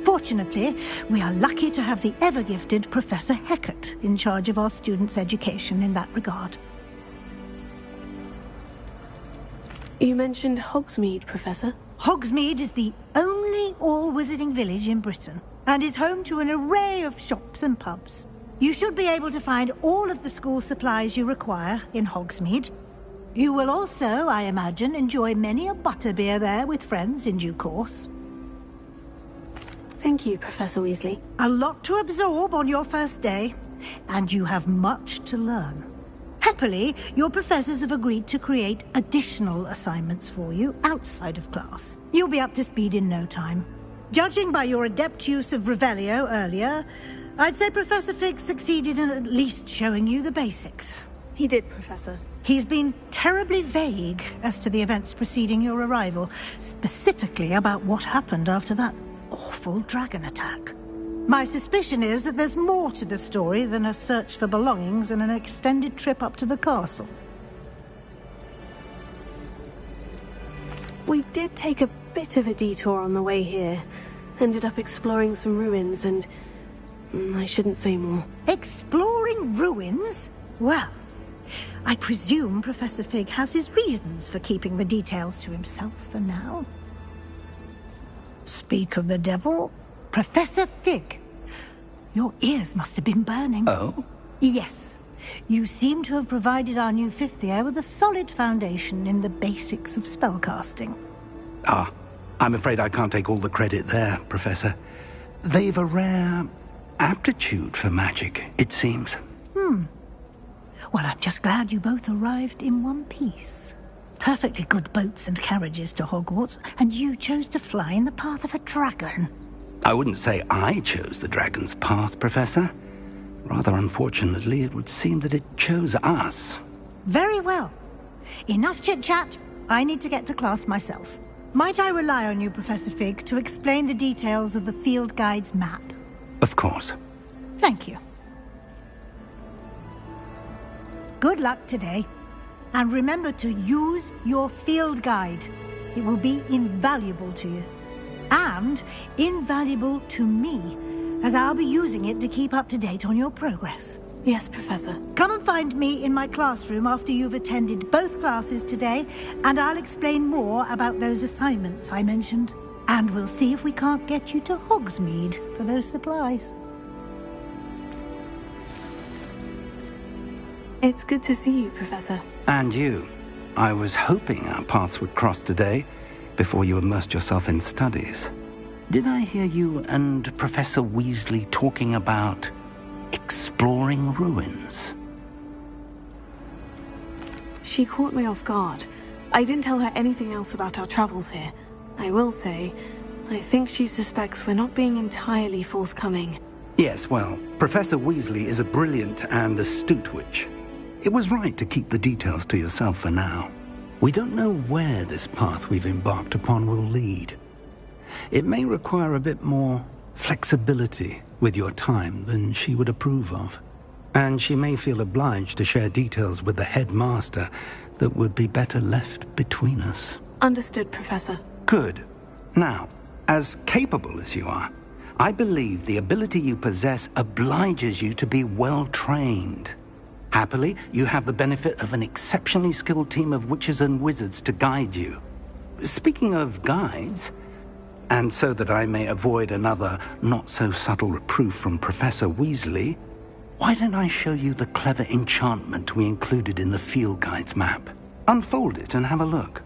Fortunately, we are lucky to have the ever-gifted Professor Hecat in charge of our students' education in that regard. You mentioned Hogsmeade, Professor. Hogsmeade is the only all-wizarding village in Britain, and is home to an array of shops and pubs. You should be able to find all of the school supplies you require in Hogsmeade. You will also, I imagine, enjoy many a butterbeer there with friends in due course. Thank you, Professor Weasley. A lot to absorb on your first day, and you have much to learn. Happily, your professors have agreed to create additional assignments for you outside of class. You'll be up to speed in no time. Judging by your adept use of Revelio earlier, I'd say Professor Fig succeeded in at least showing you the basics. He did, Professor. He's been terribly vague as to the events preceding your arrival, specifically about what happened after that awful dragon attack. My suspicion is that there's more to the story than a search for belongings and an extended trip up to the castle. We did take a bit of a detour on the way here. Ended up exploring some ruins and... I shouldn't say more. Exploring ruins? Well, I presume Professor Fig has his reasons for keeping the details to himself for now. Speak of the devil, Professor Fig. Your ears must have been burning. Oh? Yes. You seem to have provided our new fifth year with a solid foundation in the basics of spellcasting. Ah, I'm afraid I can't take all the credit there, Professor. They've a rare aptitude for magic, it seems. Well, I'm just glad you both arrived in one piece. Perfectly good boats and carriages to Hogwarts, and you chose to fly in the path of a dragon. I wouldn't say I chose the dragon's path, Professor. Rather unfortunately, it would seem that it chose us. Very well. Enough chit-chat. I need to get to class myself. Might I rely on you, Professor Fig, to explain the details of the field guide's map? Of course. Thank you. Good luck today. And remember to use your field guide. It will be invaluable to you. And invaluable to me, as I'll be using it to keep up to date on your progress. Yes, Professor. Come and find me in my classroom after you've attended both classes today, and I'll explain more about those assignments I mentioned. And we'll see if we can't get you to Hogsmeade for those supplies. It's good to see you, Professor. And you. I was hoping our paths would cross today, before you immersed yourself in studies. Did I hear you and Professor Weasley talking about exploring ruins? She caught me off guard. I didn't tell her anything else about our travels here. I will say, I think she suspects we're not being entirely forthcoming. Yes, well, Professor Weasley is a brilliant and astute witch. It was right to keep the details to yourself for now. We don't know where this path we've embarked upon will lead. It may require a bit more flexibility with your time than she would approve of. And she may feel obliged to share details with the headmaster that would be better left between us. Understood, Professor. Good. Now, as capable as you are, I believe the ability you possess obliges you to be well trained. Happily, you have the benefit of an exceptionally skilled team of witches and wizards to guide you. Speaking of guides, and so that I may avoid another not-so-subtle reproof from Professor Weasley, why don't I show you the clever enchantment we included in the field guide's map? Unfold it and have a look.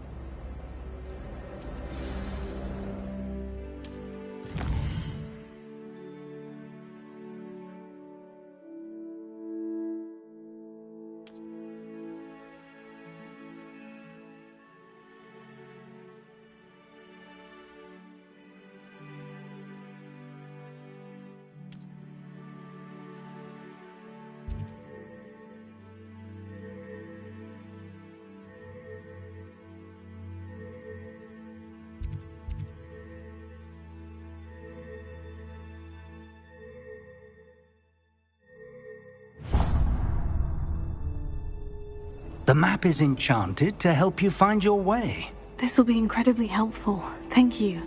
The map is enchanted to help you find your way. This will be incredibly helpful. Thank you.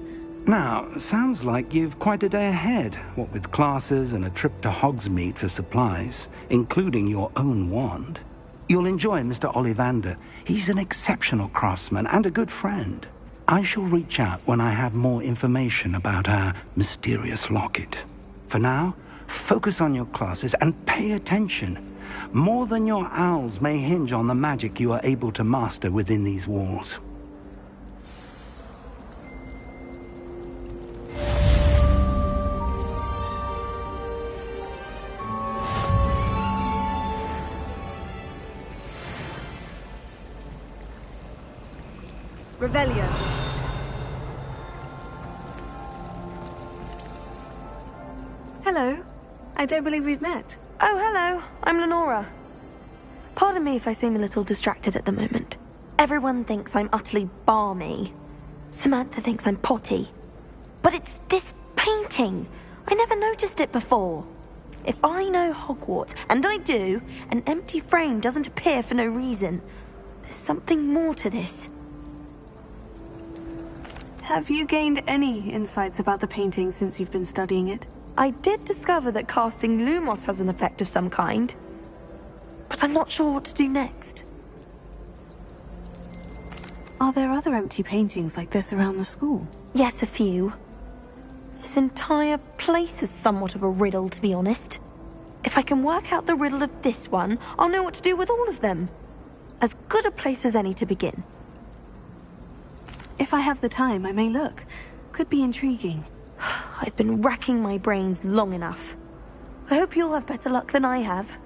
Now, sounds like you've quite a day ahead, what with classes and a trip to Hogsmeade for supplies, including your own wand. You'll enjoy Mr. Ollivander. He's an exceptional craftsman and a good friend. I shall reach out when I have more information about our mysterious locket. For now, focus on your classes and pay attention. More than your owls may hinge on the magic you are able to master within these walls. Revelio. Hello. I don't believe we've met. Oh, hello. I'm Lenora. Pardon me if I seem a little distracted at the moment. Everyone thinks I'm utterly balmy. Samantha thinks I'm potty. But it's this painting. I never noticed it before. If I know Hogwarts, and I do, an empty frame doesn't appear for no reason. There's something more to this. Have you gained any insights about the painting since you've been studying it? I did discover that casting Lumos has an effect of some kind, but I'm not sure what to do next. Are there other empty paintings like this around the school? Yes, a few. This entire place is somewhat of a riddle, to be honest. If I can work out the riddle of this one, I'll know what to do with all of them. As good a place as any to begin. If I have the time, I may look. Could be intriguing. I've been racking my brains long enough. I hope you'll have better luck than I have.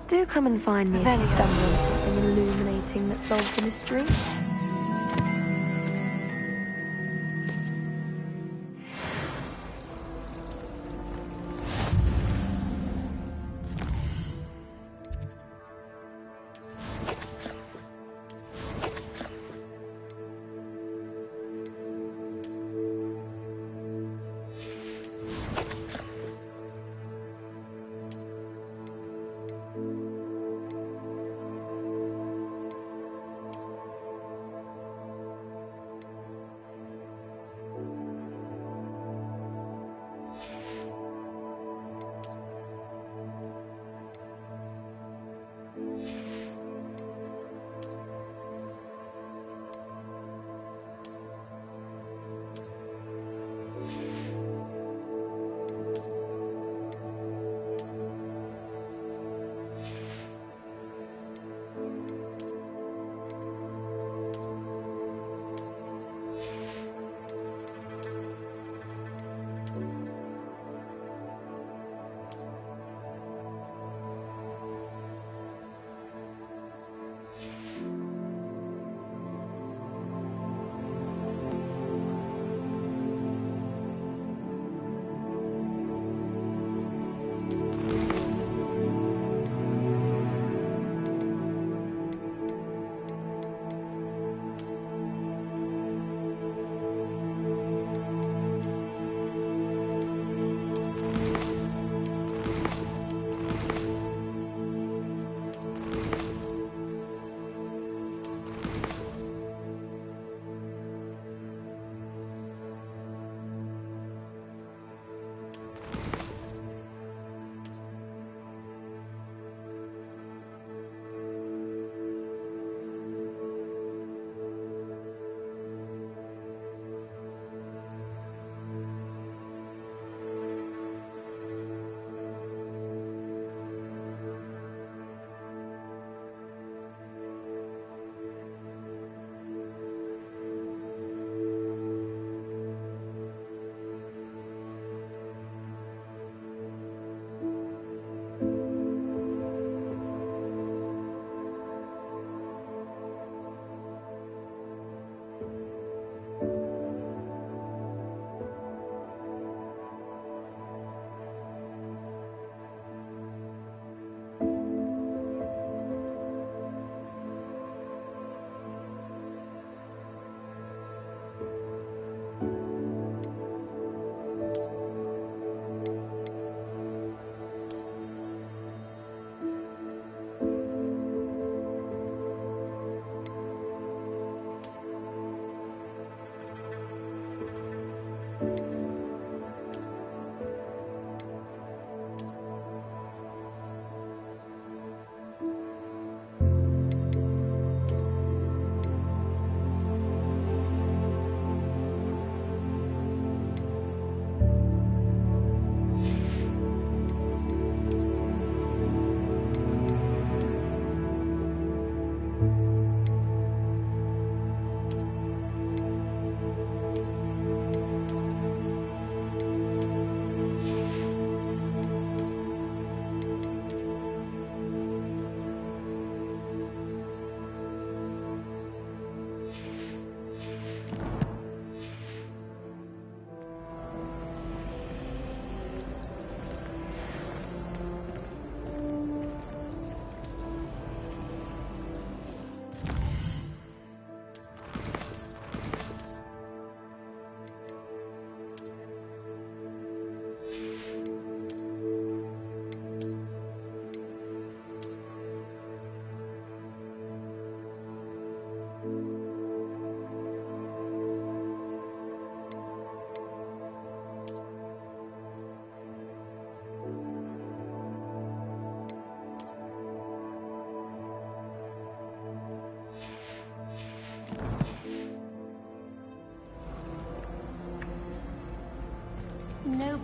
Do come and find me if you stumble on something illuminating that solves the mystery.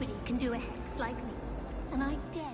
Nobody can do a hex like me. And I dare.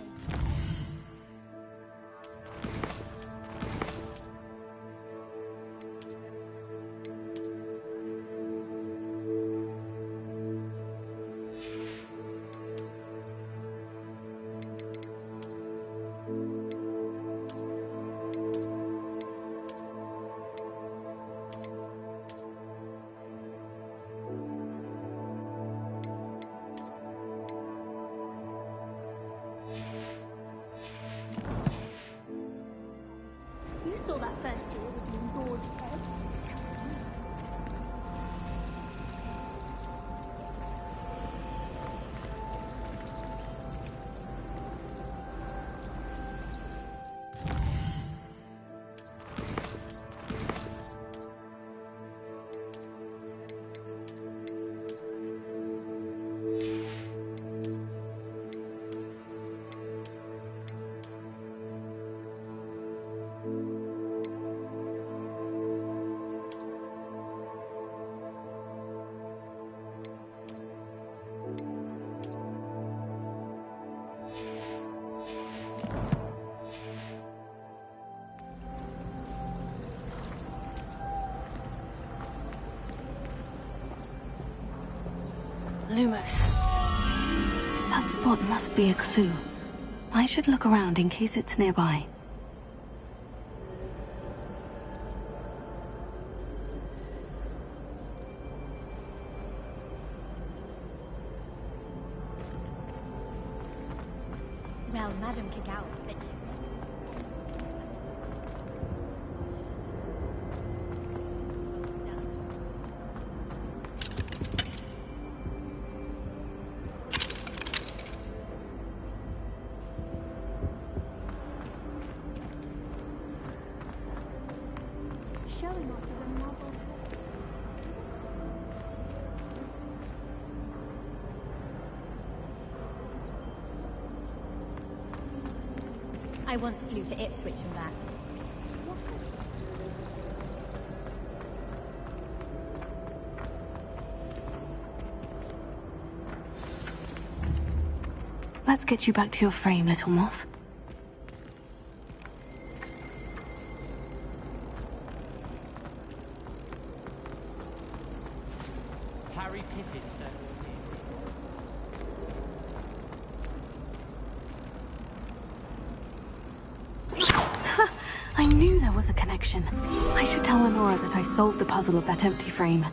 You saw that first year with the engorged head. Lumos. That spot must be a clue. I should look around in case it's nearby. Well, Madame Kagawa said she's showing us a novel. I once flew to Ipswich and back. Let's get you back to your frame, little moth. Harry Pippin, sir. I knew there was a connection. I should tell Lenora that I solved the puzzle of that empty frame.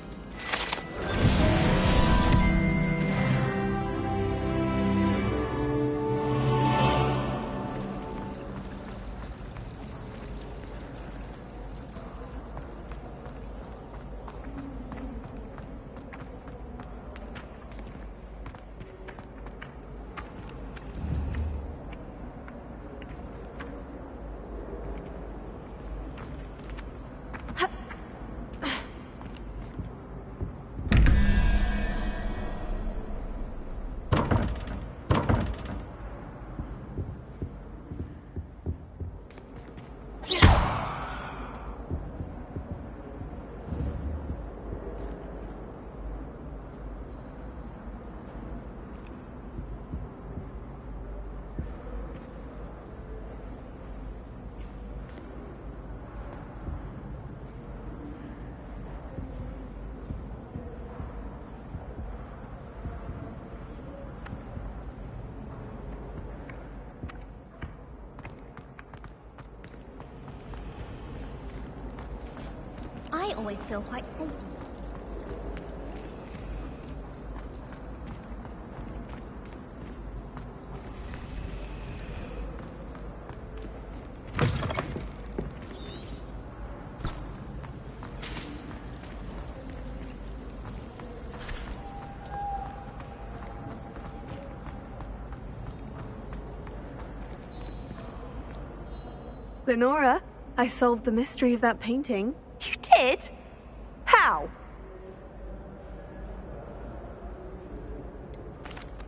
I always feel quite safe. Lenora, I solved the mystery of that painting. You did? How?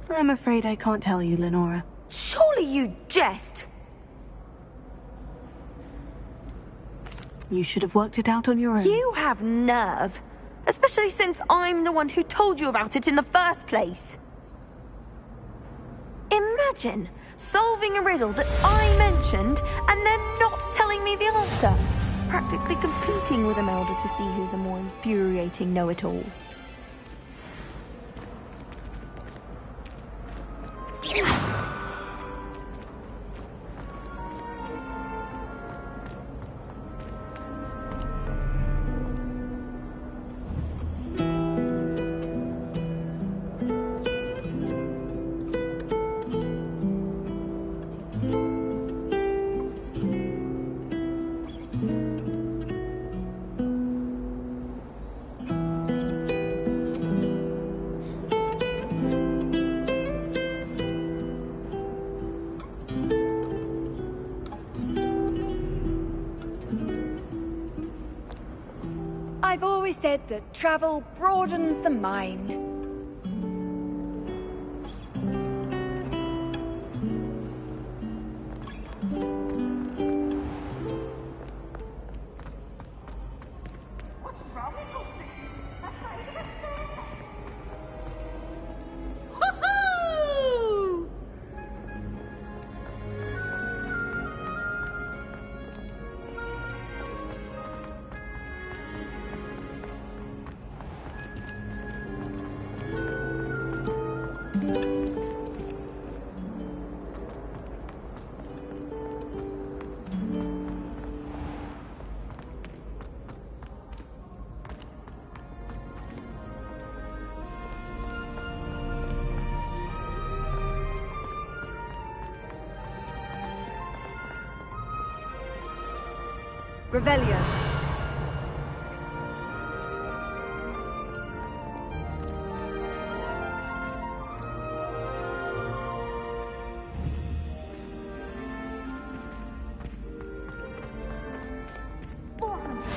I'm afraid I can't tell you, Lenora. Surely you jest. You should have worked it out on your own. You have nerve. Especially since I'm the one who told you about it in the first place. Imagine solving a riddle that I mentioned and then not telling me the answer. Practically competing with Imelda to see who's a more infuriating know-it-all. I've always said that travel broadens the mind. Revelio.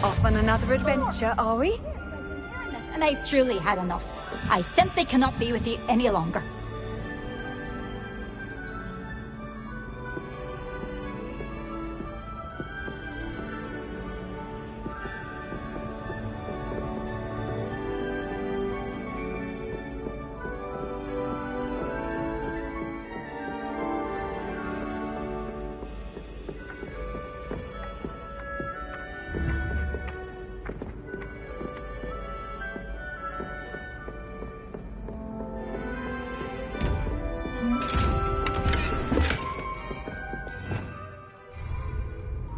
Off on another adventure, are we? And I've truly had enough. I simply cannot be with you any longer.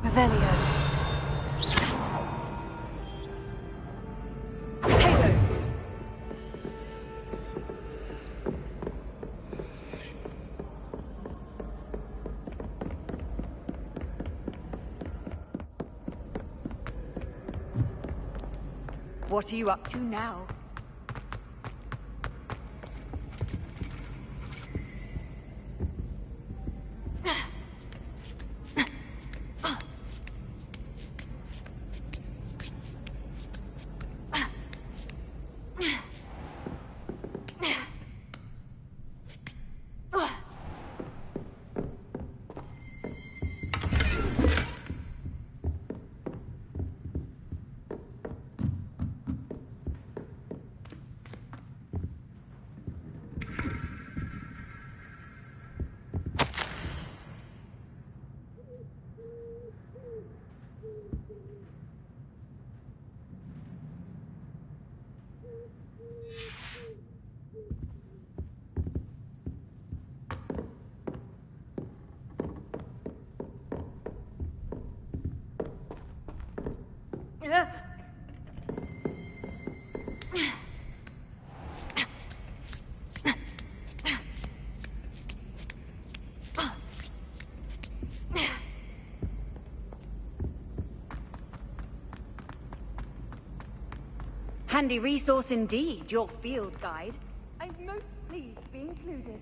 Revelio. Potato. What are you up to now? Handy resource indeed, your field guide. I'm most pleased to be included.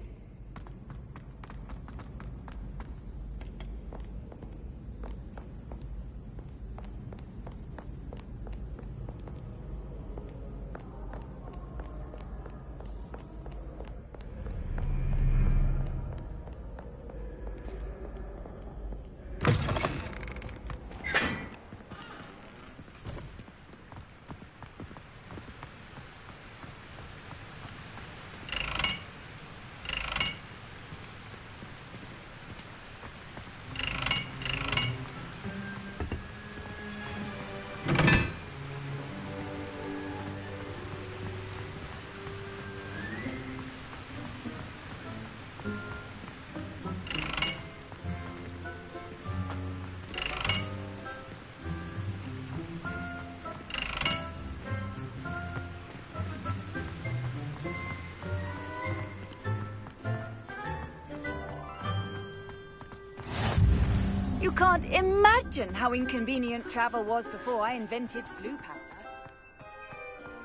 can't imagine how inconvenient travel was before I invented blue powder.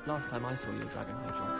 Last time I saw your dragon hedgehog.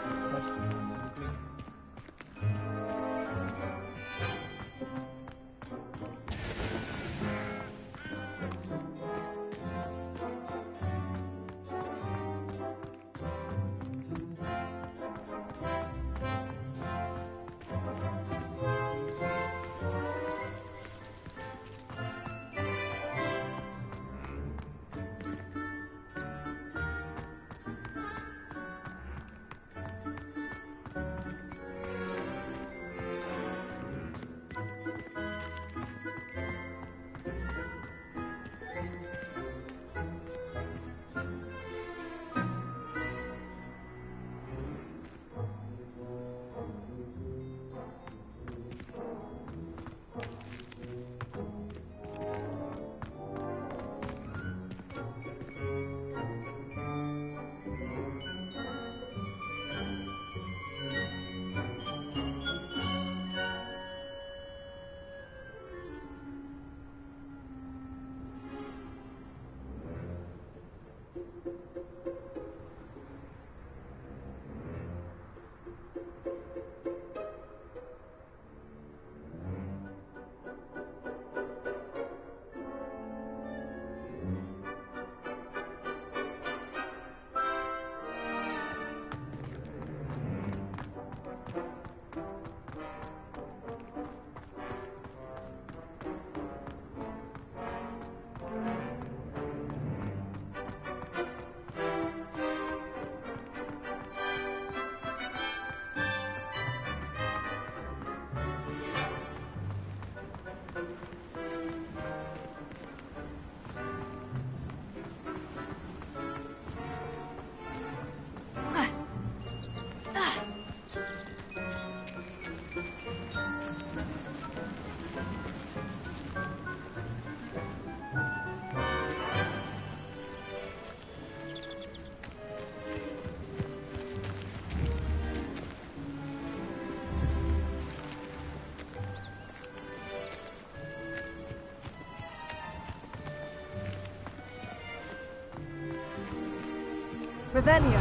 Revelio.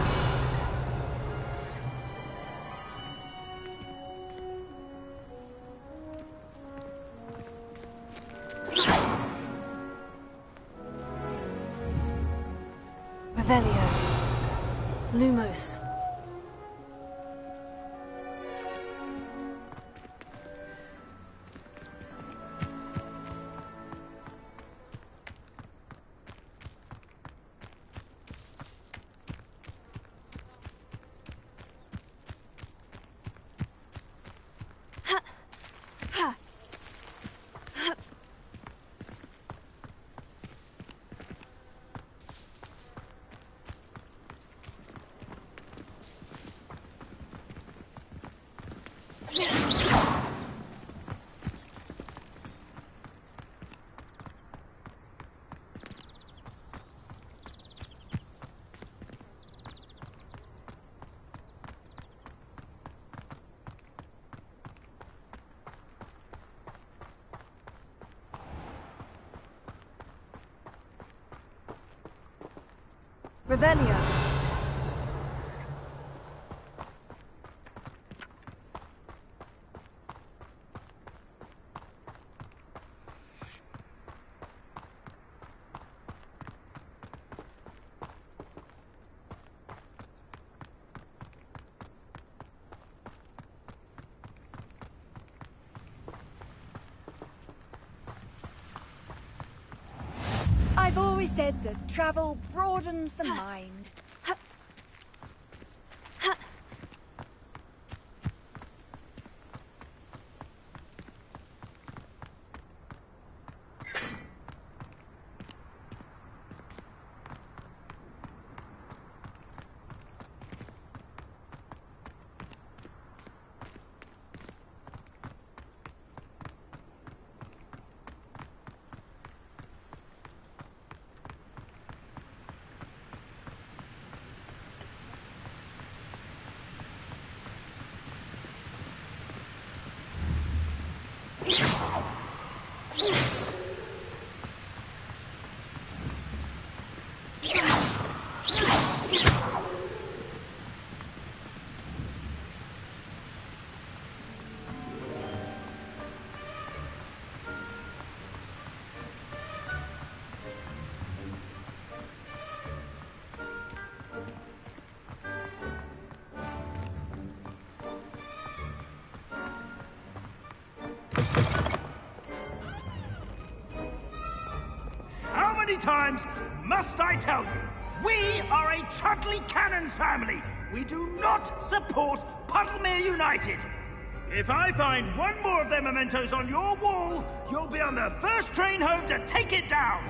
Revelio. Lumos. Revelio. I've always said that travel broadens the mind. times must I tell you? We are a Chudley Cannons family. We do not support Puddlemere United. If I find one more of their mementos on your wall, you'll be on the first train home to take it down.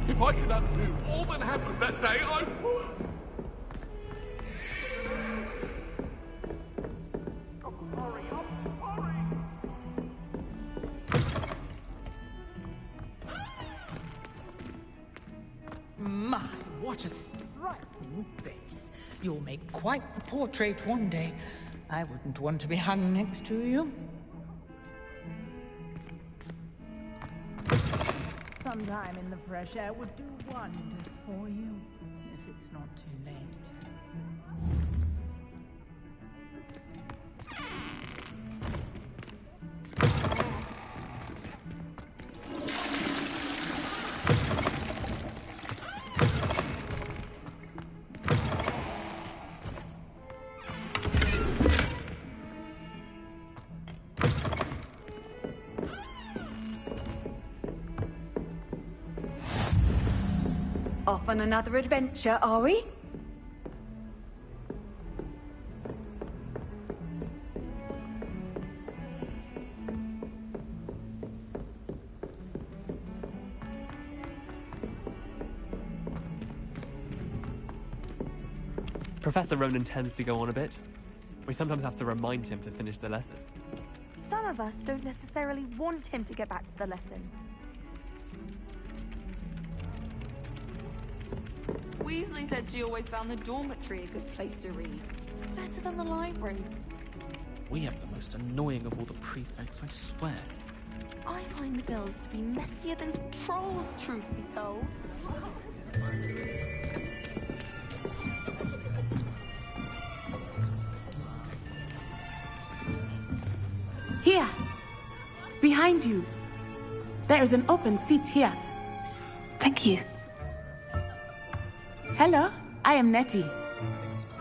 If I could undo all that happened that day, I would. My, what a striking face. You'll make quite the portrait one day. I wouldn't want to be hung next to you. Some time in the fresh air would do wonders for you, if it's not too late. Off on another adventure, are we? Professor Ronan tends to go on a bit. We sometimes have to remind him to finish the lesson. Some of us don't necessarily want him to get back to the lesson. Weasley said she always found the dormitory a good place to read. Better than the library. We have the most annoying of all the prefects, I swear. I find the girls to be messier than trolls, truth be told. Here! Behind you! There is an open seat here. Thank you. Hello, I am Nettie.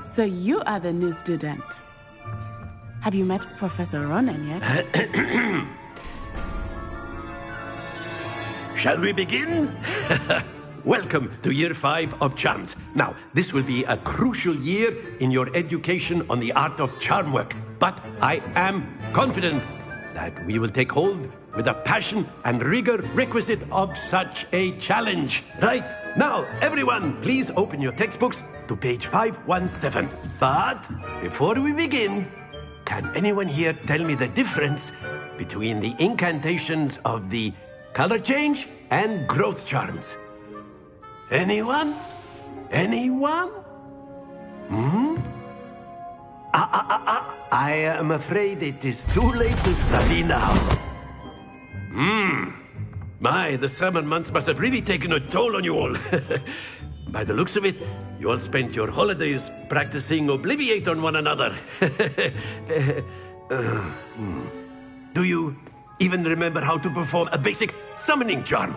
So you are the new student. Have you met Professor Ronan yet? Shall we begin? Welcome to Year 5 of Charms. Now, this will be a crucial year in your education on the art of charm work. But I am confident that we will take hold with the passion and rigor requisite of such a challenge. Right, now, everyone, please open your textbooks to page 517. But before we begin, can anyone here tell me the difference between the incantations of the color change and growth charms? Anyone? Anyone? I am afraid it is too late to study now. My, the summer months must have really taken a toll on you all. By the looks of it, you all spent your holidays practicing Obliviate on one another. Do you even remember how to perform a basic summoning charm?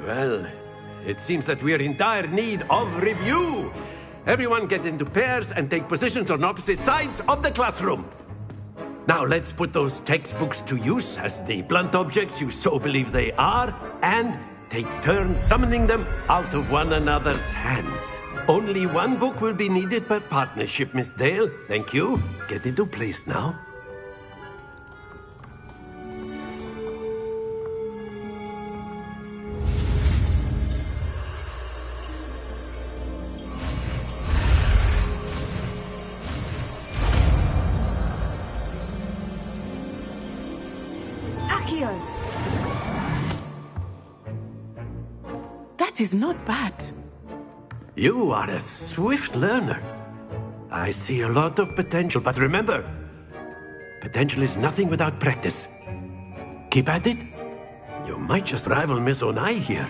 Well, it seems that we are in dire need of review. Everyone get into pairs and take positions on opposite sides of the classroom. Now let's put those textbooks to use as the blunt objects you so believe they are, and take turns summoning them out of one another's hands. Only one book will be needed per partnership, Miss Dale. Thank you. Get into place now. That is not bad. You are a swift learner. I see a lot of potential, but remember, potential is nothing without practice. Keep at it. You might just rival Miss Onai here.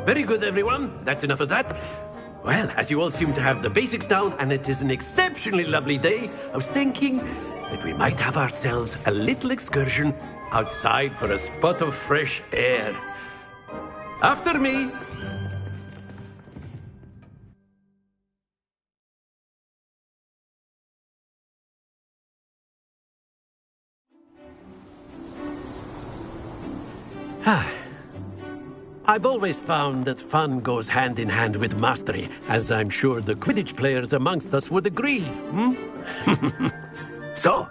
Very good, everyone. That's enough of that. Well, as you all seem to have the basics down, and it is an exceptionally lovely day, I was thinking that we might have ourselves a little excursion outside for a spot of fresh air. After me. I've always found that fun goes hand in hand with mastery, as I'm sure the Quidditch players amongst us would agree. So,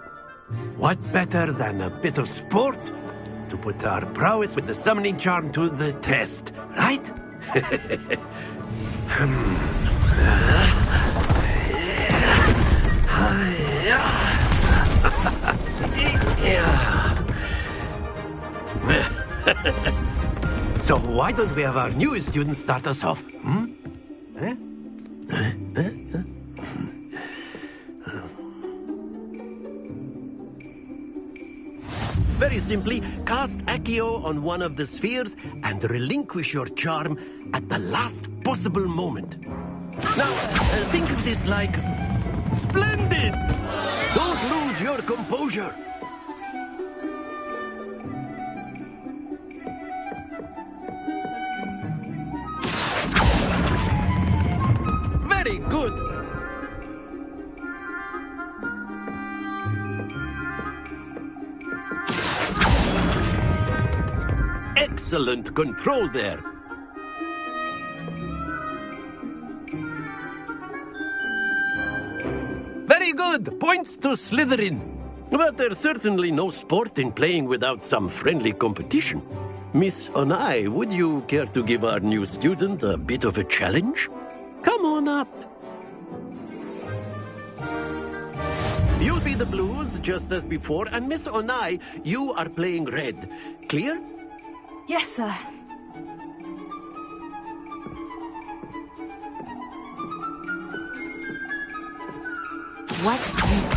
what better than a bit of sport to put our prowess with the summoning charm to the test, right? So why don't we have our newest student start us off? Very simply, cast Accio on one of the spheres and relinquish your charm at the last possible moment. Now, think of this like... Splendid! Don't lose your composure. Very good. Excellent control there. Very good. Points to Slytherin. But there's certainly no sport in playing without some friendly competition. Miss Onai, would you care to give our new student a bit of a challenge? Come on up. You'll be the blues, just as before, and Miss Onai, you are playing red. Clear? Yes, sir. Watch this.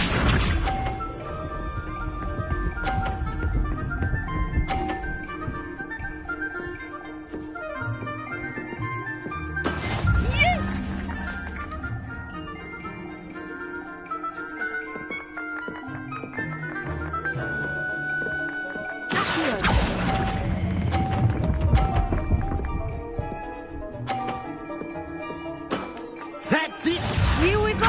That's it! Here we go!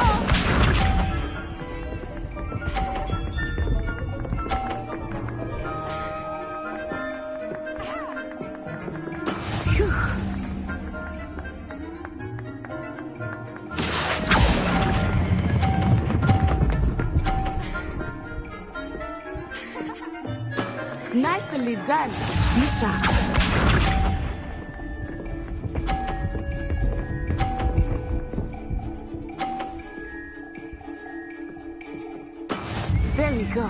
Nicely done, Bishop. There we go.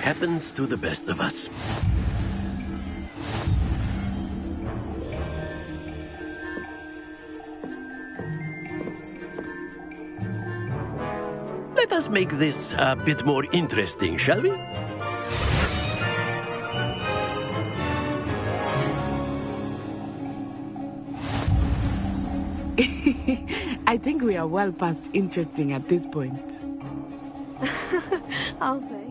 Happens to the best of us. Let us make this a bit more interesting, shall we? I think we are well past interesting at this point. I'll say.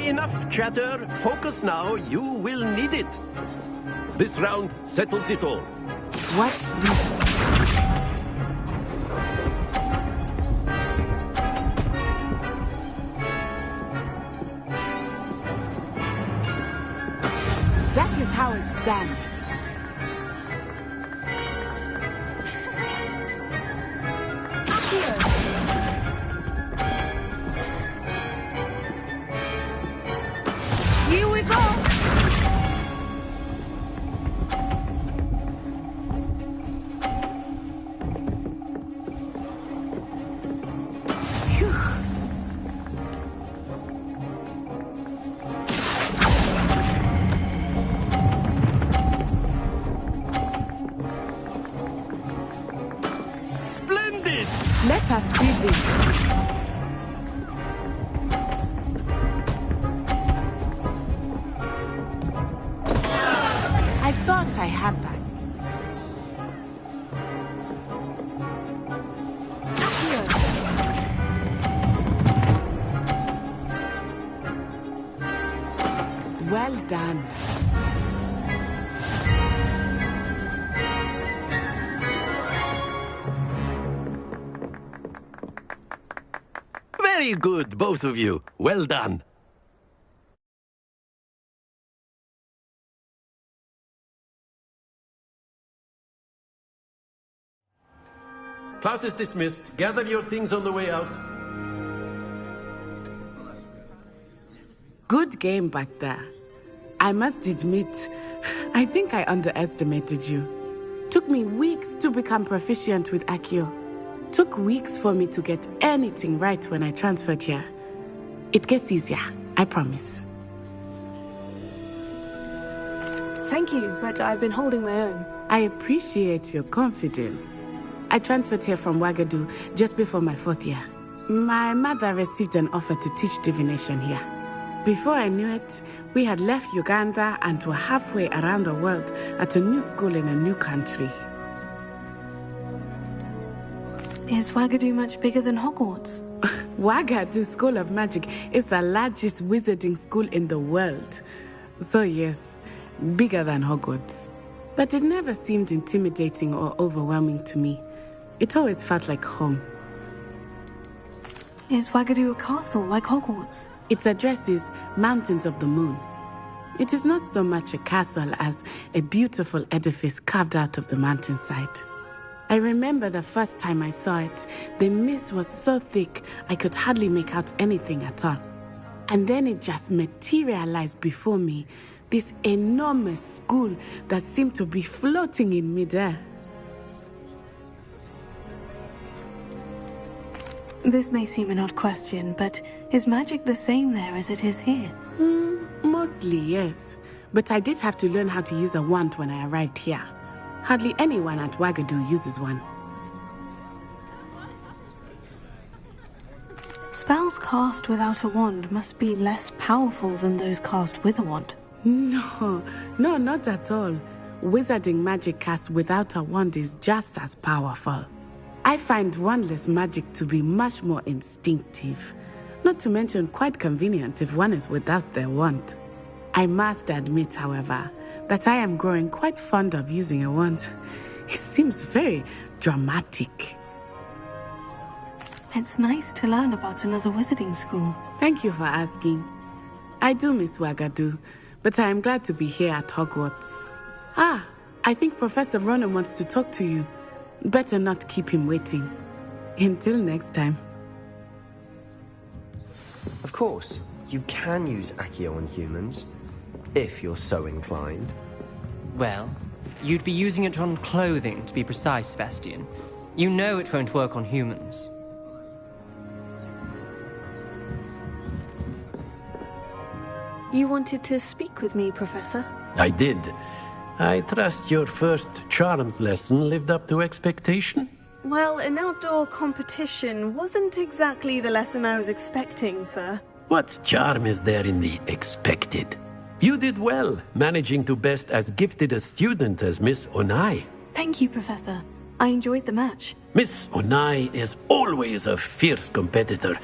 Enough chatter. Focus now. You will need it. This round settles it all. Watch this. That is how it's done. Here we go! Splendid! Let us see this. I thought I had that. Well done. Very good, both of you. Well done. Class is dismissed. Gather your things on the way out. Good game back there. I must admit, I think I underestimated you. Took me weeks to become proficient with Accio. Took weeks for me to get anything right when I transferred here. It gets easier, I promise. Thank you, but I've been holding my own. I appreciate your confidence. I transferred here from Wagadu just before my 4th year. My mother received an offer to teach divination here. Before I knew it, we had left Uganda and were halfway around the world at a new school in a new country. Is Wagadu much bigger than Hogwarts? Wagadu School of Magic is the largest wizarding school in the world. So yes, bigger than Hogwarts. But it never seemed intimidating or overwhelming to me. It always felt like home. Is Wagadu a castle like Hogwarts? Its address is Mountains of the Moon. It is not so much a castle as a beautiful edifice carved out of the mountainside. I remember the first time I saw it, the mist was so thick I could hardly make out anything at all. And then it just materialized before me, this enormous school that seemed to be floating in midair. This may seem an odd question, but is magic the same there as it is here? Mostly, yes. But I did have to learn how to use a wand when I arrived here. Hardly anyone at Wagadu uses one. Spells cast without a wand must be less powerful than those cast with a wand. No, not at all. Wizarding magic cast without a wand is just as powerful. I find wandless magic to be much more instinctive. Not to mention quite convenient if one is without their wand. I must admit, however, that I am growing quite fond of using a wand. It seems very dramatic. It's nice to learn about another wizarding school. Thank you for asking. I do miss Wagadu, but I am glad to be here at Hogwarts. I think Professor Ronan wants to talk to you. Better not keep him waiting. Until next time. Of course, you can use Accio on humans, if you're so inclined. Well, you'd be using it on clothing, to be precise, Sebastian. You know it won't work on humans. You wanted to speak with me, Professor? I did. I trust your first charms lesson lived up to expectation? Well, an outdoor competition wasn't exactly the lesson I was expecting, sir. What charm is there in the expected? You did well, managing to best as gifted a student as Miss Onai. Thank you, Professor. I enjoyed the match. Miss Onai is always a fierce competitor,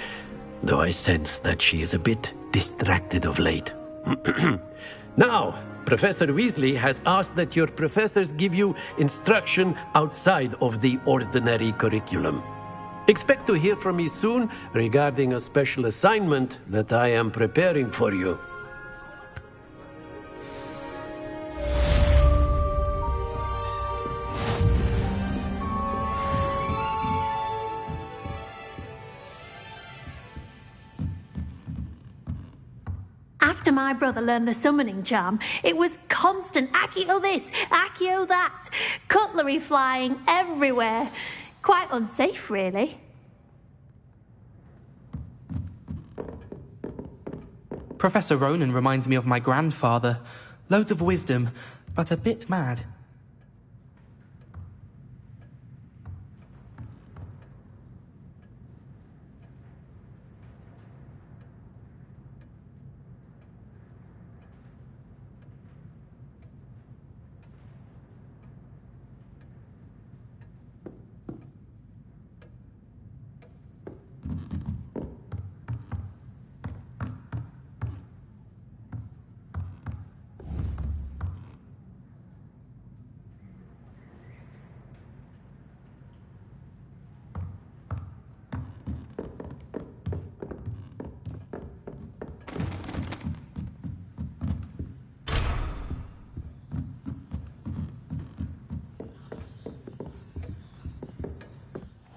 though I sense that she is a bit distracted of late. Now, Professor Weasley has asked that your professors give you instruction outside of the ordinary curriculum. Expect to hear from me soon regarding a special assignment that I am preparing for you. After my brother learned the summoning charm, it was constant Accio this, Accio that, cutlery flying everywhere. Quite unsafe, really. Professor Ronan reminds me of my grandfather. Loads of wisdom, but a bit mad.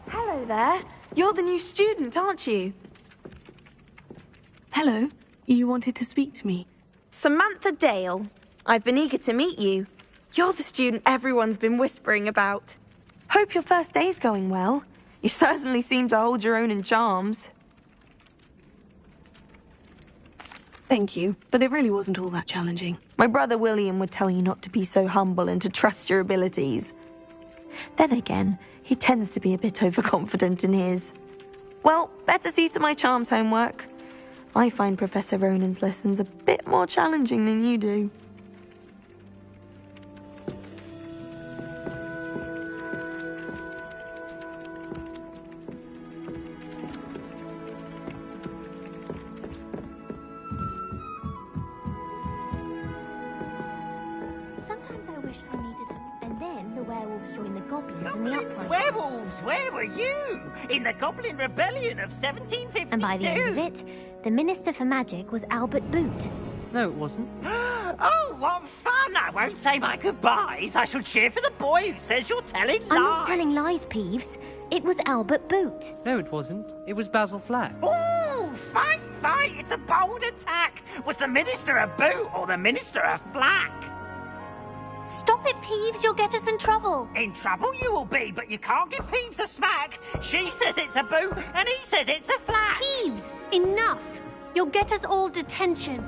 Hello there. You're the new student, aren't you? Hello. You wanted to speak to me? Samantha Dale. I've been eager to meet you. You're the student everyone's been whispering about. Hope your first day's going well. You certainly seem to hold your own in charms. Thank you, but it really wasn't all that challenging. My brother William would tell you not to be so humble and to trust your abilities. Then again, he tends to be a bit overconfident in his. Well, better see to my charms homework. I find Professor Ronan's lessons a bit more challenging than you do. Sometimes I wish I needed him. And then the werewolves joined the goblins in the uproar. Werewolves, where were you? In the Goblin Rebellion of 1752. And by the end of it, the Minister for Magic was Albert Boot. No, it wasn't. Oh, what fun! I won't say my goodbyes. I shall cheer for the boy who says you're telling lies. I'm not telling lies, Peeves. It was Albert Boot. No, it wasn't. It was Basil Flack. Ooh, fight! It's a bold attack. Was the Minister a boot or the Minister a flack? Stop it, Peeves. You'll get us in trouble. In trouble you will be, but you can't give Peeves a smack. She says it's a boot, and he says it's a flack. Peeves, enough. You'll get us all detention.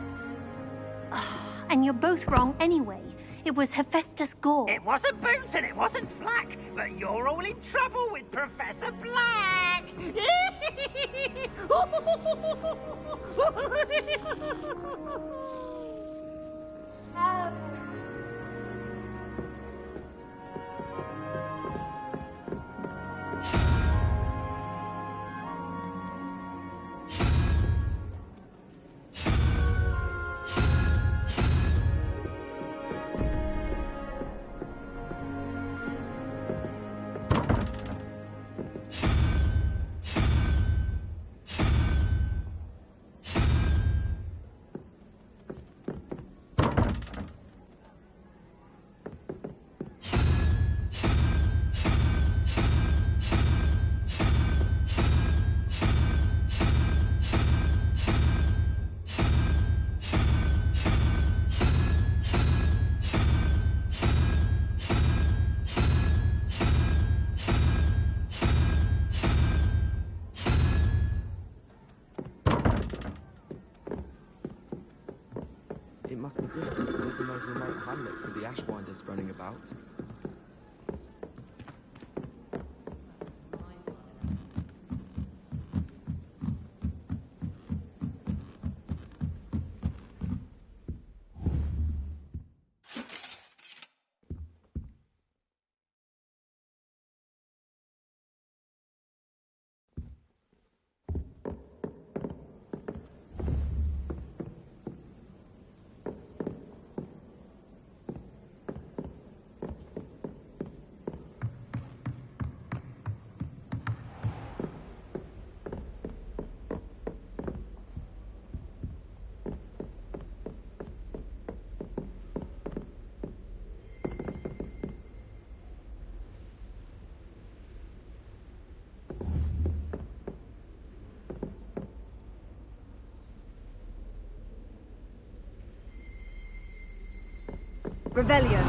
And you're both wrong anyway. It was Hephaestus Gore. It wasn't boot and it wasn't flack, but you're all in trouble with Professor Black. those remote hamlets with the ashwinders running about. Revelio.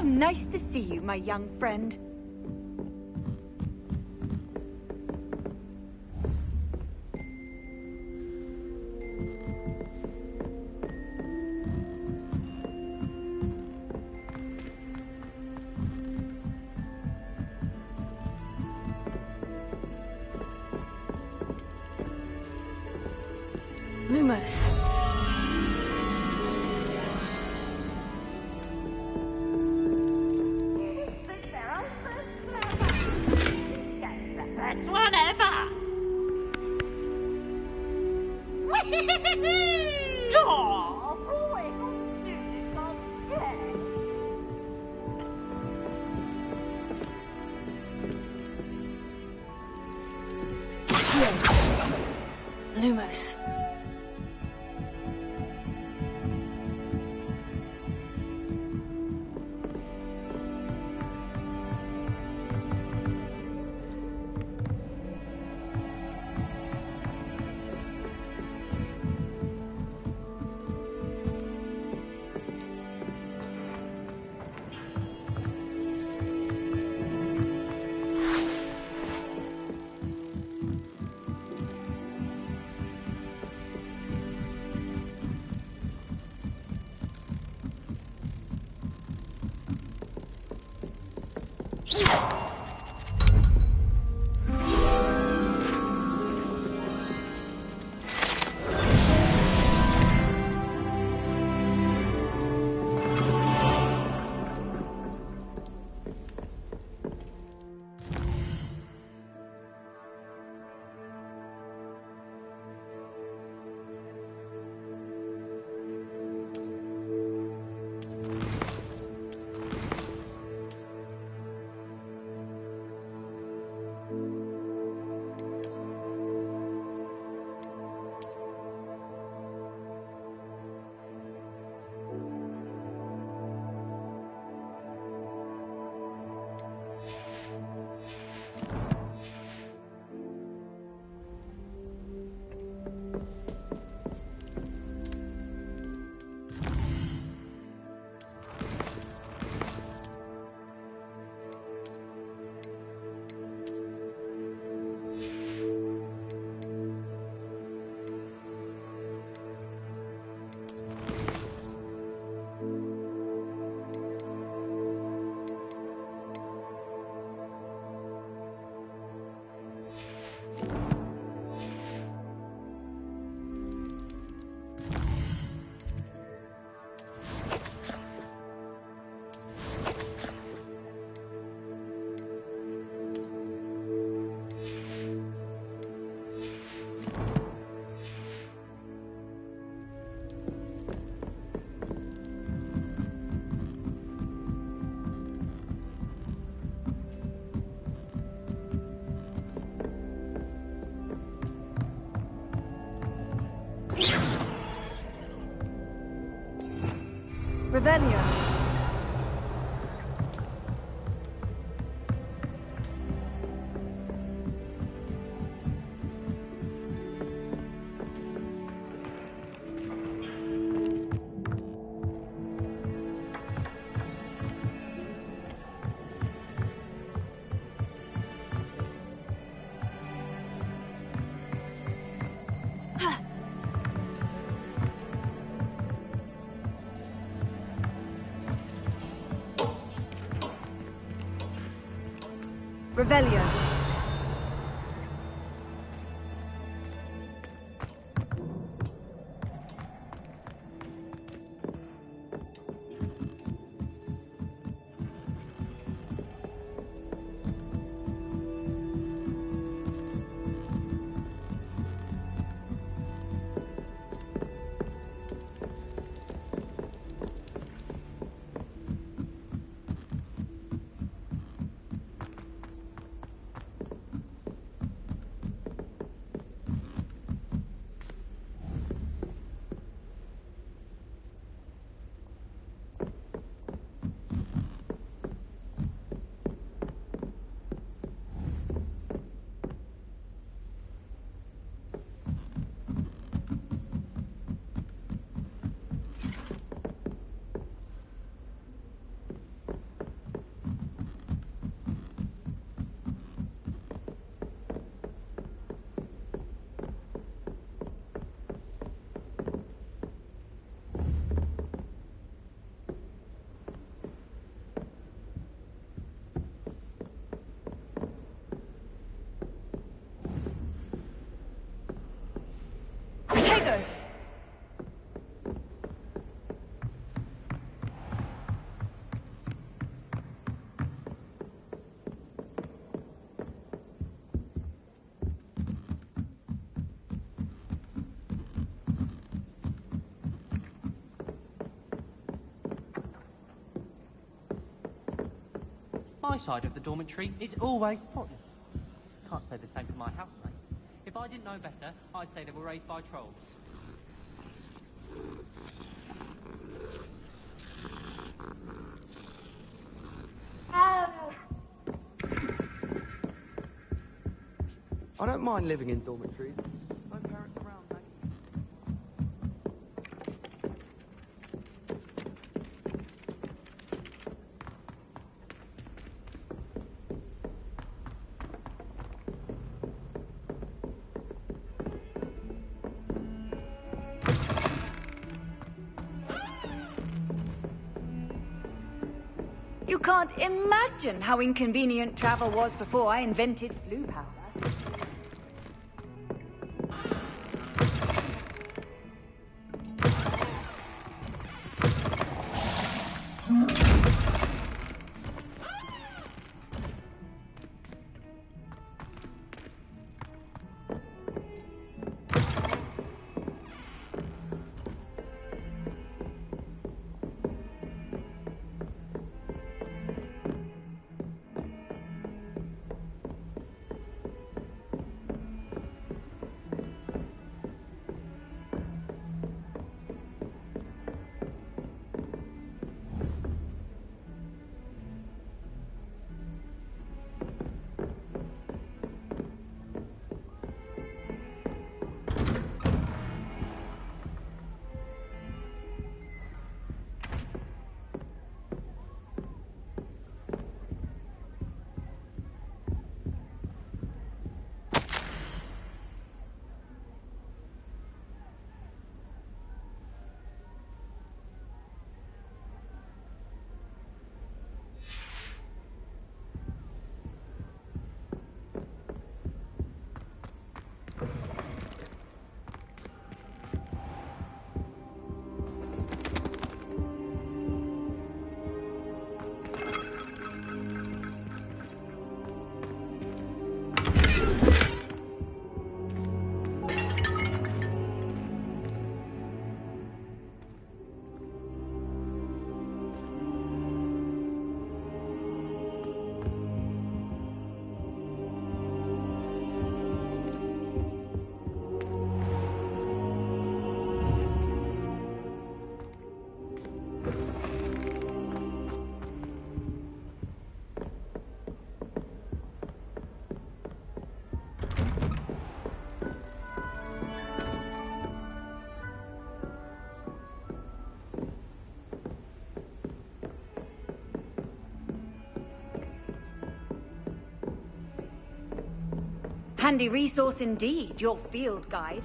Nice to see you, my young friend. Lumos. Best one ever! Oh, boy, I'm scared. Lumos. Revelio. Revelio. My side of the dormitory is always spotless. Can't say the same for my housemates. If I didn't know better, I'd say they were raised by trolls. I don't mind living in dormitories. No parents around, mate. You can't imagine how inconvenient travel was before I invented blue powder. Handy resource indeed, your field guide.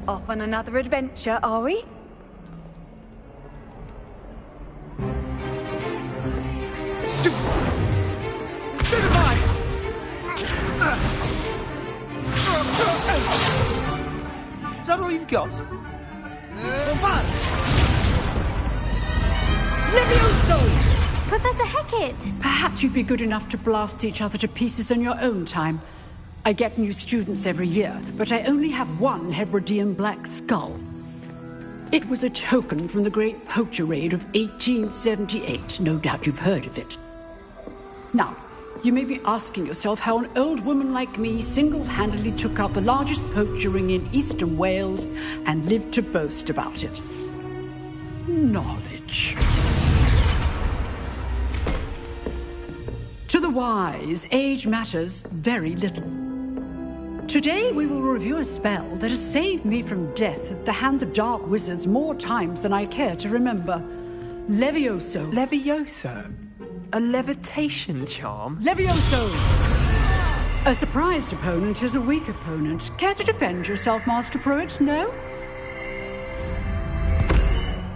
Off on another adventure, are we? Is that all you've got? Levioso! Professor Hecat! Perhaps you'd be good enough to blast each other to pieces on your own time. I get new students every year, but I only have one Hebridean black skull. It was a token from the Great Poacher Raid of 1878. No doubt you've heard of it. Now, you may be asking yourself how an old woman like me single-handedly took out the largest poacher ring in eastern Wales and lived to boast about it. Knowledge. To the wise, age matters very little. Today we will review a spell that has saved me from death at the hands of dark wizards more times than I care to remember. Levioso. Levioso? A levitation charm? Levioso! A surprised opponent is a weak opponent. Care to defend yourself, Master Pruitt? No?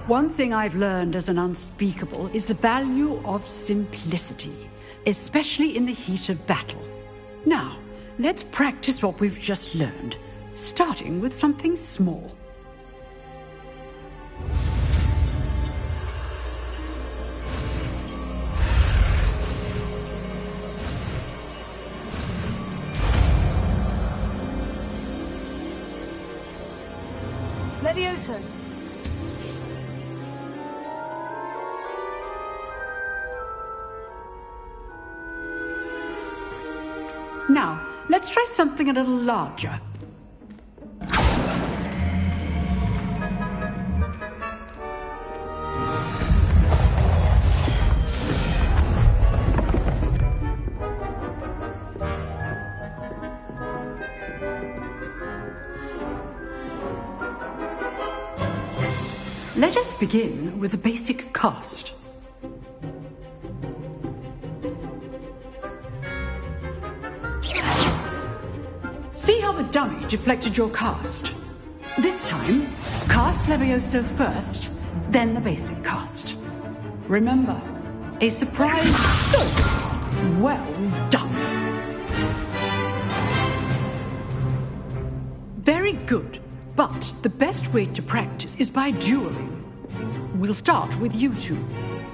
One thing I've learned as an unspeakable is the value of simplicity, especially in the heat of battle. Now, let's practice what we've just learned, starting with something small. Levioso. Now, let's try something a little larger. Let us begin with a basic cast. See how the dummy deflected your cast? This time, cast Levioso first, then the basic cast. Remember, a surprise stroke. Well done. Very good, but the best way to practice is by dueling. We'll start with you two.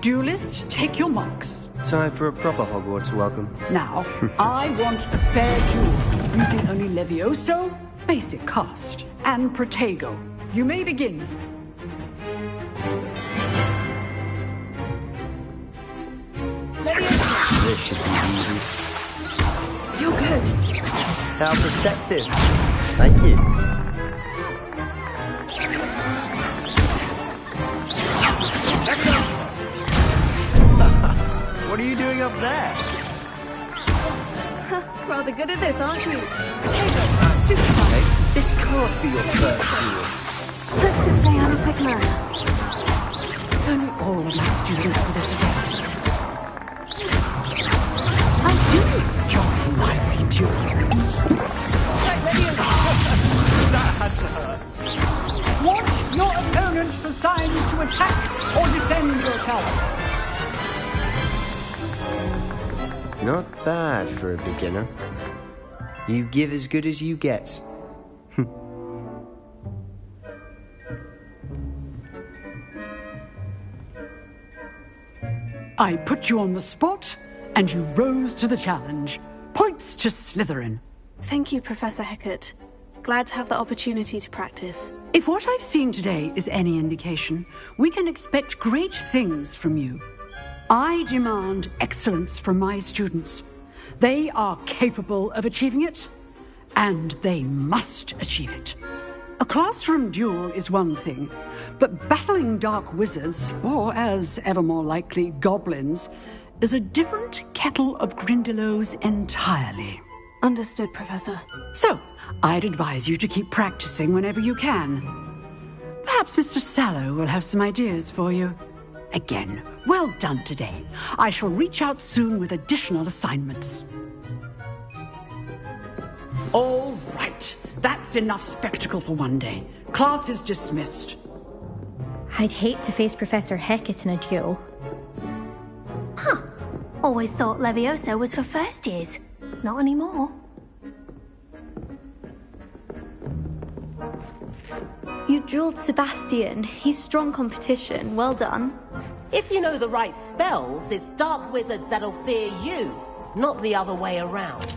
Duelists, take your marks. Time for a proper Hogwarts welcome. Now, I want a fair duel, using only Levioso, basic cast, and Protego. You may begin. Levioso. This should be easy. You're good. How perceptive. Thank you. What are you doing up there? rather good at this, aren't you? Potato, stupid. Hey, this can't be your first duel. Let's just say I'm a quick learner. Turning all of my students for this event. I do enjoy lively dueling. That had to hurt. Want your opponent for signs to attack or defend yourself? Not bad for a beginner. You give as good as you get. I put you on the spot, and you rose to the challenge. Points to Slytherin. Thank you, Professor Hecat. Glad to have the opportunity to practice. If what I've seen today is any indication, we can expect great things from you. I demand excellence from my students. They are capable of achieving it, and they must achieve it. A classroom duel is one thing, but battling dark wizards, or as ever more likely, goblins, is a different kettle of Grindylows entirely. Understood, Professor. So, I'd advise you to keep practicing whenever you can. Perhaps Mr. Sallow will have some ideas for you. Again, well done today. I shall reach out soon with additional assignments. All right. That's enough spectacle for one day. Class is dismissed. I'd hate to face Professor Hecat in a duel. Huh. Always thought Leviosa was for first years. Not anymore. You dueled Sebastian. He's strong competition. Well done. If you know the right spells, it's dark wizards that'll fear you, not the other way around.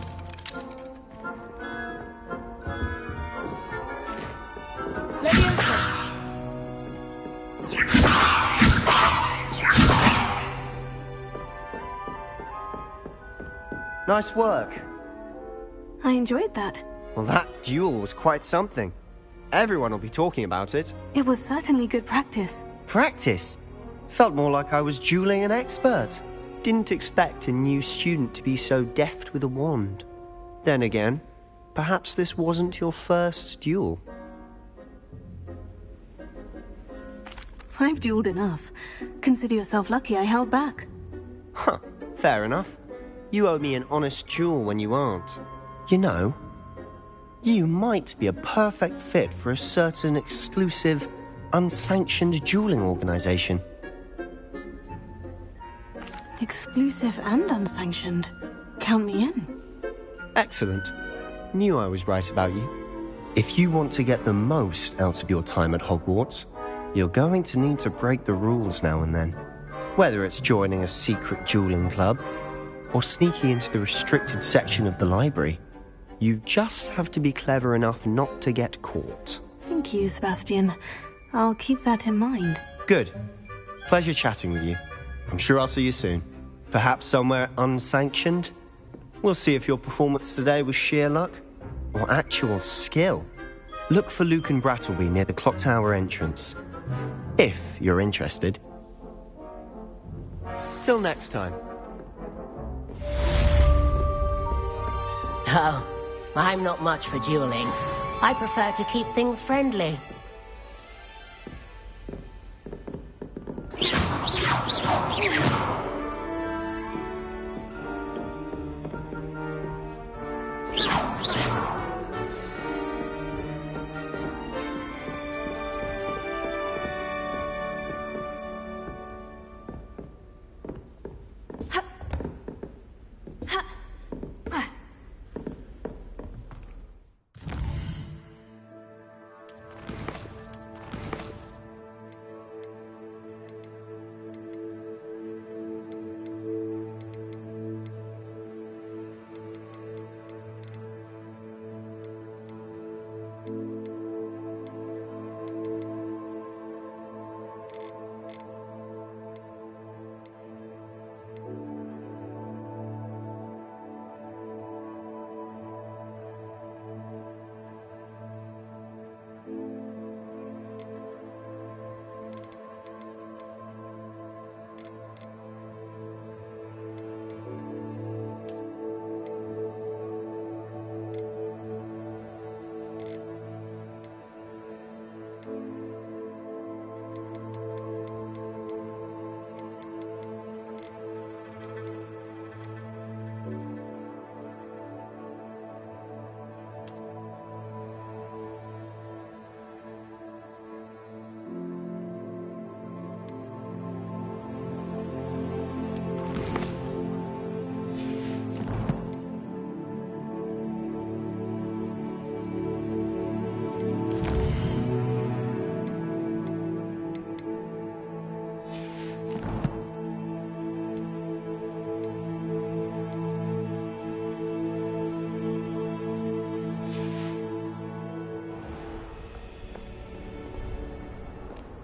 Nice work. I enjoyed that. Well, that duel was quite something. Everyone will be talking about it. It was certainly good practice. Practice? Felt more like I was dueling an expert. Didn't expect a new student to be so deft with a wand. Then again, perhaps this wasn't your first duel. I've dueled enough. Consider yourself lucky I held back. Huh, fair enough. You owe me an honest duel when you aren't. You know, you might be a perfect fit for a certain exclusive, unsanctioned dueling organization. Exclusive and unsanctioned. Count me in. Excellent. Knew I was right about you. If you want to get the most out of your time at Hogwarts, you're going to need to break the rules now and then. Whether it's joining a secret dueling club, or sneaking into the restricted section of the library, you just have to be clever enough not to get caught. Thank you, Sebastian. I'll keep that in mind. Good. Pleasure chatting with you. I'm sure I'll see you soon. Perhaps somewhere unsanctioned? We'll see if your performance today was sheer luck or actual skill. Look for Luke and Brattleby near the clock tower entrance, if you're interested. Till next time. Oh, I'm not much for dueling. I prefer to keep things friendly.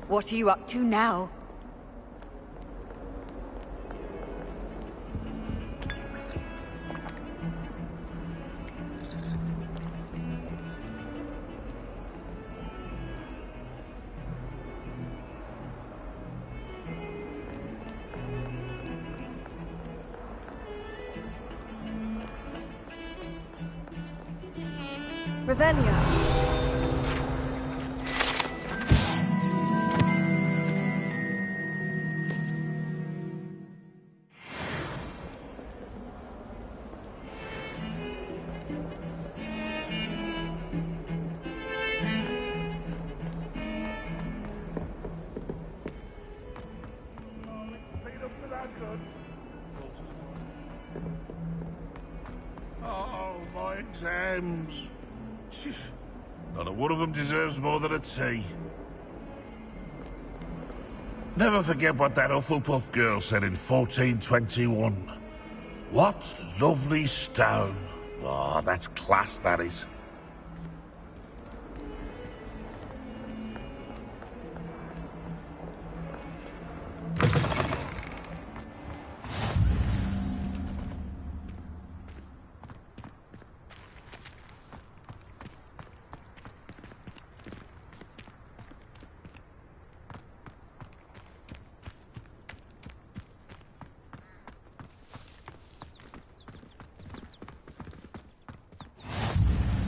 What are you up to now? Revelio. Oh, my exams. Not a one of them deserves more than a tea. Never forget what that Hufflepuff girl said in 1421. What lovely stone. Oh, that's class, that is.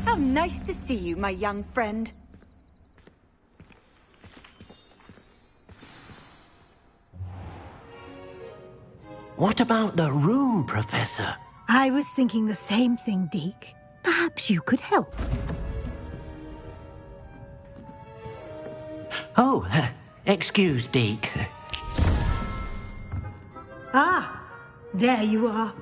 How nice to see you, my young friend. What about the room, Professor? I was thinking the same thing, Deke. Perhaps you could help. Oh, excuse, Deke. Ah, there you are.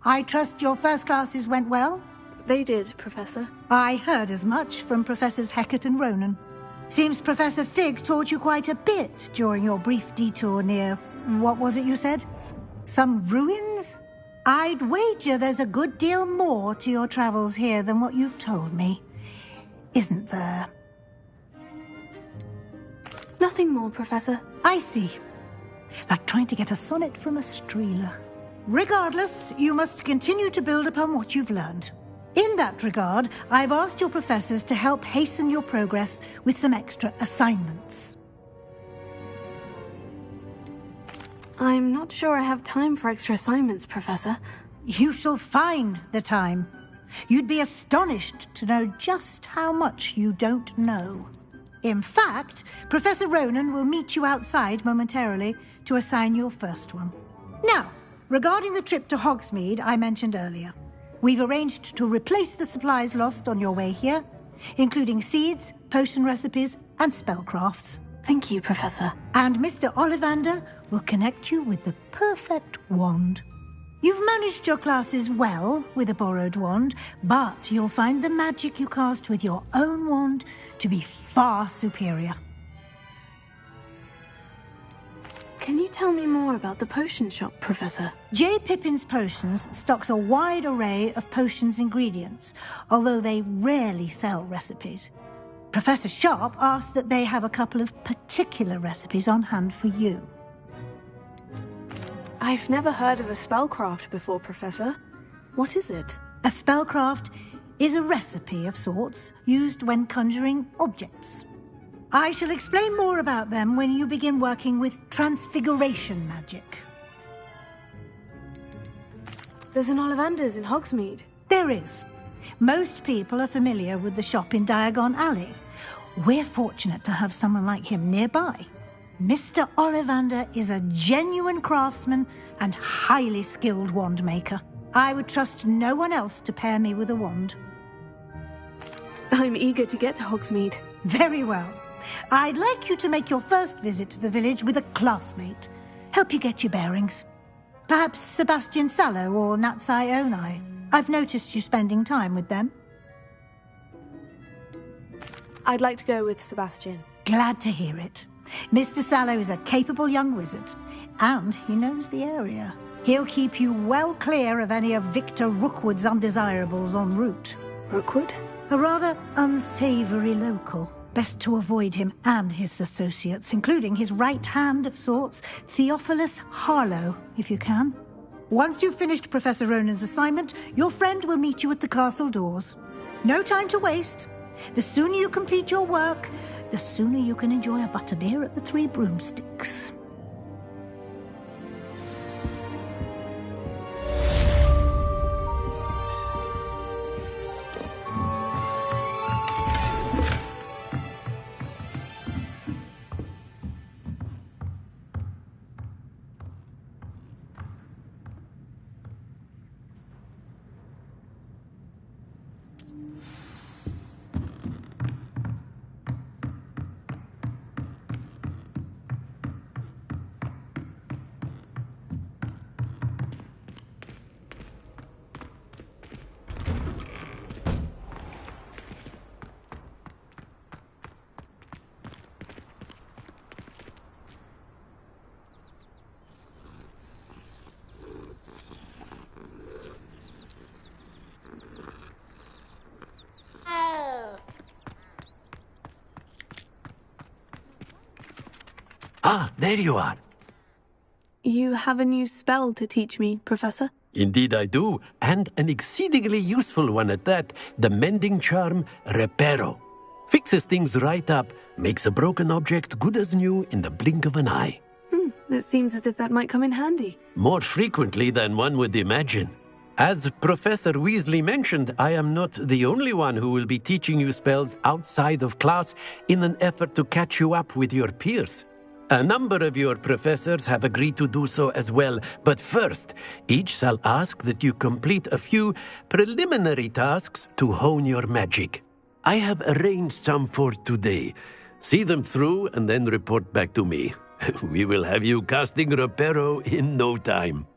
I trust your first classes went well? They did, Professor. I heard as much from Professors Hecat and Ronan. Seems Professor Fig taught you quite a bit during your brief detour near... what was it you said? Some ruins? I'd wager there's a good deal more to your travels here than what you've told me. Isn't there? Nothing more, Professor. I see. Like trying to get a sonnet from a streeler. Regardless, you must continue to build upon what you've learned. In that regard, I've asked your professors to help hasten your progress with some extra assignments. I'm not sure I have time for extra assignments, Professor. You shall find the time. You'd be astonished to know just how much you don't know. In fact, Professor Ronan will meet you outside momentarily to assign your first one. Now, regarding the trip to Hogsmeade I mentioned earlier, we've arranged to replace the supplies lost on your way here, including seeds, potion recipes, and spellcrafts. Thank you, Professor. And Mr. Ollivander will connect you with the perfect wand. You've managed your classes well with a borrowed wand, but you'll find the magic you cast with your own wand to be far superior. Can you tell me more about the potion shop, Professor? J. Pippin's Potions stocks a wide array of potions ingredients, although they rarely sell recipes. Professor Sharp asked that they have a couple of particular recipes on hand for you. I've never heard of a spellcraft before, Professor. What is it? A spellcraft is a recipe of sorts used when conjuring objects. I shall explain more about them when you begin working with transfiguration magic. There's an Ollivander's in Hogsmeade. There is. Most people are familiar with the shop in Diagon Alley. We're fortunate to have someone like him nearby. Mr. Ollivander is a genuine craftsman and highly skilled wand maker. I would trust no one else to pair me with a wand. I'm eager to get to Hogsmeade. Very well. I'd like you to make your first visit to the village with a classmate. Help you get your bearings. Perhaps Sebastian Sallow or Natsai Onai. I've noticed you spending time with them. I'd like to go with Sebastian. Glad to hear it. Mr. Sallow is a capable young wizard, and he knows the area. He'll keep you well clear of any of Victor Rookwood's undesirables en route. Rookwood? A rather unsavory local. Best to avoid him and his associates, including his right hand of sorts, Theophilus Harlow, if you can. Once you've finished Professor Ronan's assignment, your friend will meet you at the castle doors. No time to waste. The sooner you complete your work, the sooner you can enjoy a butterbeer at the Three Broomsticks. Ah, there you are. You have a new spell to teach me, Professor? Indeed I do, and an exceedingly useful one at that. The mending charm, Reparo. Fixes things right up, makes a broken object good as new in the blink of an eye. It seems as if that might come in handy. More frequently than one would imagine. As Professor Weasley mentioned, I am not the only one who will be teaching you spells outside of class in an effort to catch you up with your peers. A number of your professors have agreed to do so as well, but first, each shall ask that you complete a few preliminary tasks to hone your magic. I have arranged some for today. See them through and then report back to me. We will have you casting Reparo in no time.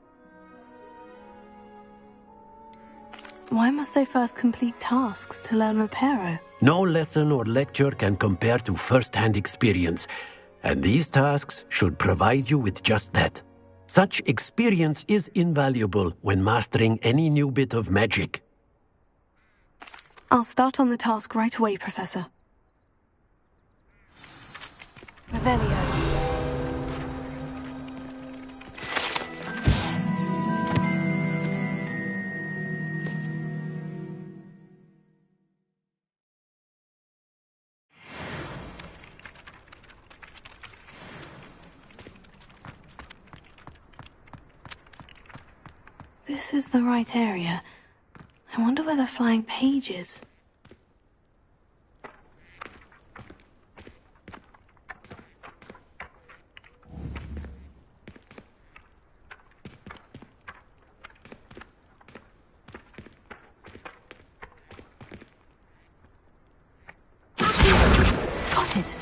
Why must I first complete tasks to learn Reparo? No lesson or lecture can compare to first-hand experience. And these tasks should provide you with just that. Such experience is invaluable when mastering any new bit of magic. I'll start on the task right away, Professor. Revelio. This is the right area. I wonder where the flying page is. Got it.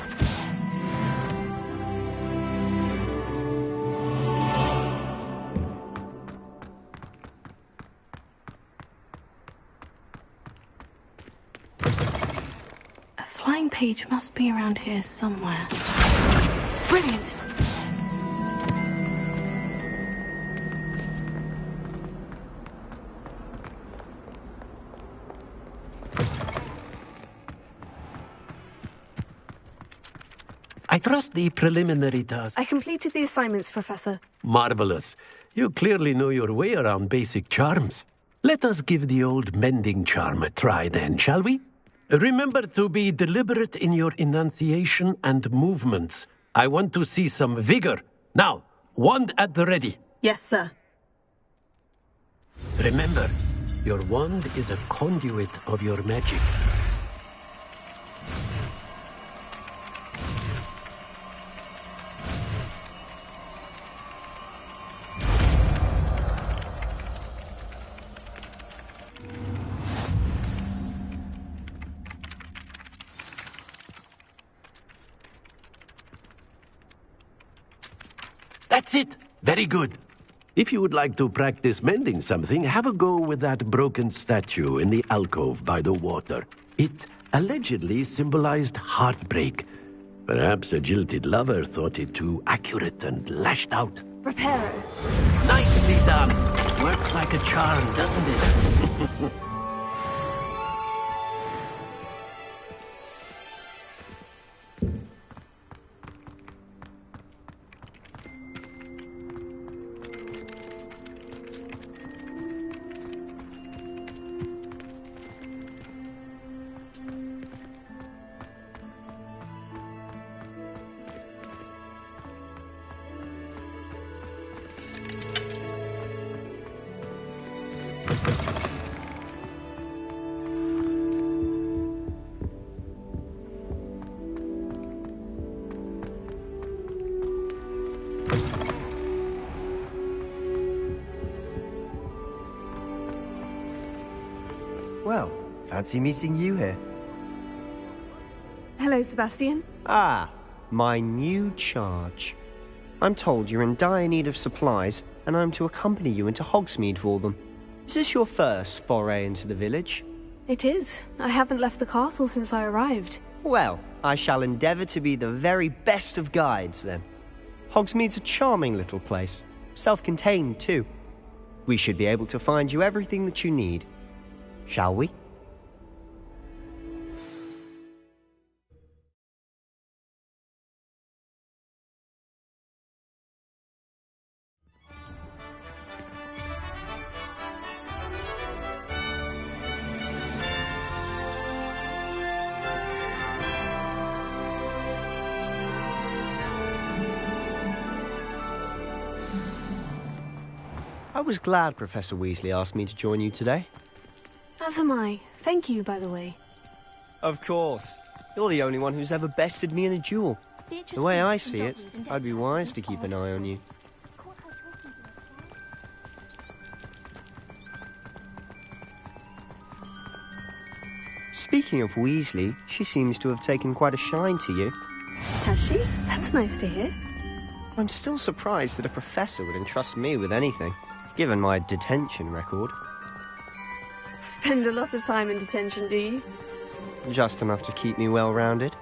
Flying page must be around here somewhere. Brilliant! I trust the preliminary task. I completed the assignments, Professor. Marvelous. You clearly know your way around basic charms. Let us give the old mending charm a try then, shall we? Remember to be deliberate in your enunciation and movements. I want to see some vigor. Now, wand at the ready. Yes, sir. Remember, your wand is a conduit of your magic. That's it. Very good. If you would like to practice mending something, have a go with that broken statue in the alcove by the water. It allegedly symbolized heartbreak. Perhaps a jilted lover thought it too accurate and lashed out. Reparo. Nicely done. Works like a charm, doesn't it? Well, fancy meeting you here. Hello, Sebastian. Ah, my new charge. I'm told you're in dire need of supplies, and I'm to accompany you into Hogsmeade for them. Is this your first foray into the village? It is. I haven't left the castle since I arrived. Well, I shall endeavour to be the very best of guides, then. Hogsmeade's a charming little place. Self-contained, too. We should be able to find you everything that you need. Shall we? I was glad Professor Weasley asked me to join you today. As am I. Thank you, by the way. Of course. You're the only one who's ever bested me in a duel. The way I see it, I'd be wise to keep an eye on you. Speaking of Weasley, she seems to have taken quite a shine to you. Has she? That's nice to hear. I'm still surprised that a professor would entrust me with anything, given my detention record. Spend a lot of time in detention, do you? Just enough to keep me well-rounded.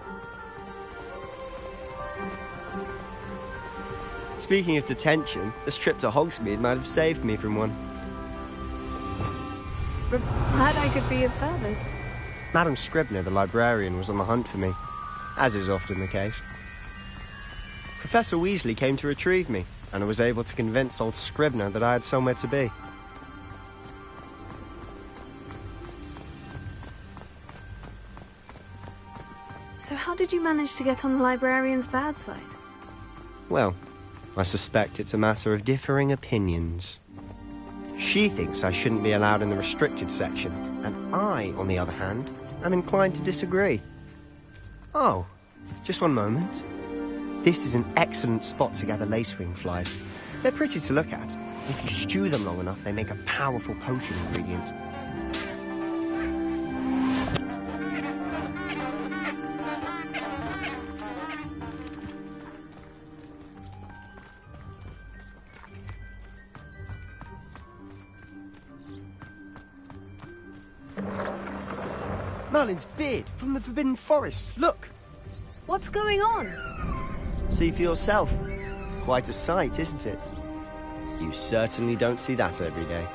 Speaking of detention, this trip to Hogsmeade might have saved me from one. Glad I could be of service. Madam Scribner, the librarian, was on the hunt for me, as is often the case. Professor Weasley came to retrieve me, and I was able to convince old Scribner that I had somewhere to be. So how did you manage to get on the librarian's bad side? Well, I suspect it's a matter of differing opinions. She thinks I shouldn't be allowed in the restricted section, and I, on the other hand, am inclined to disagree. Oh, just one moment. This is an excellent spot to gather lacewing flies. They're pretty to look at. If you stew them long enough, they make a powerful potion ingredient. Merlin's beard from the Forbidden Forest. Look! What's going on? See for yourself. Quite a sight, isn't it? You certainly don't see that every day.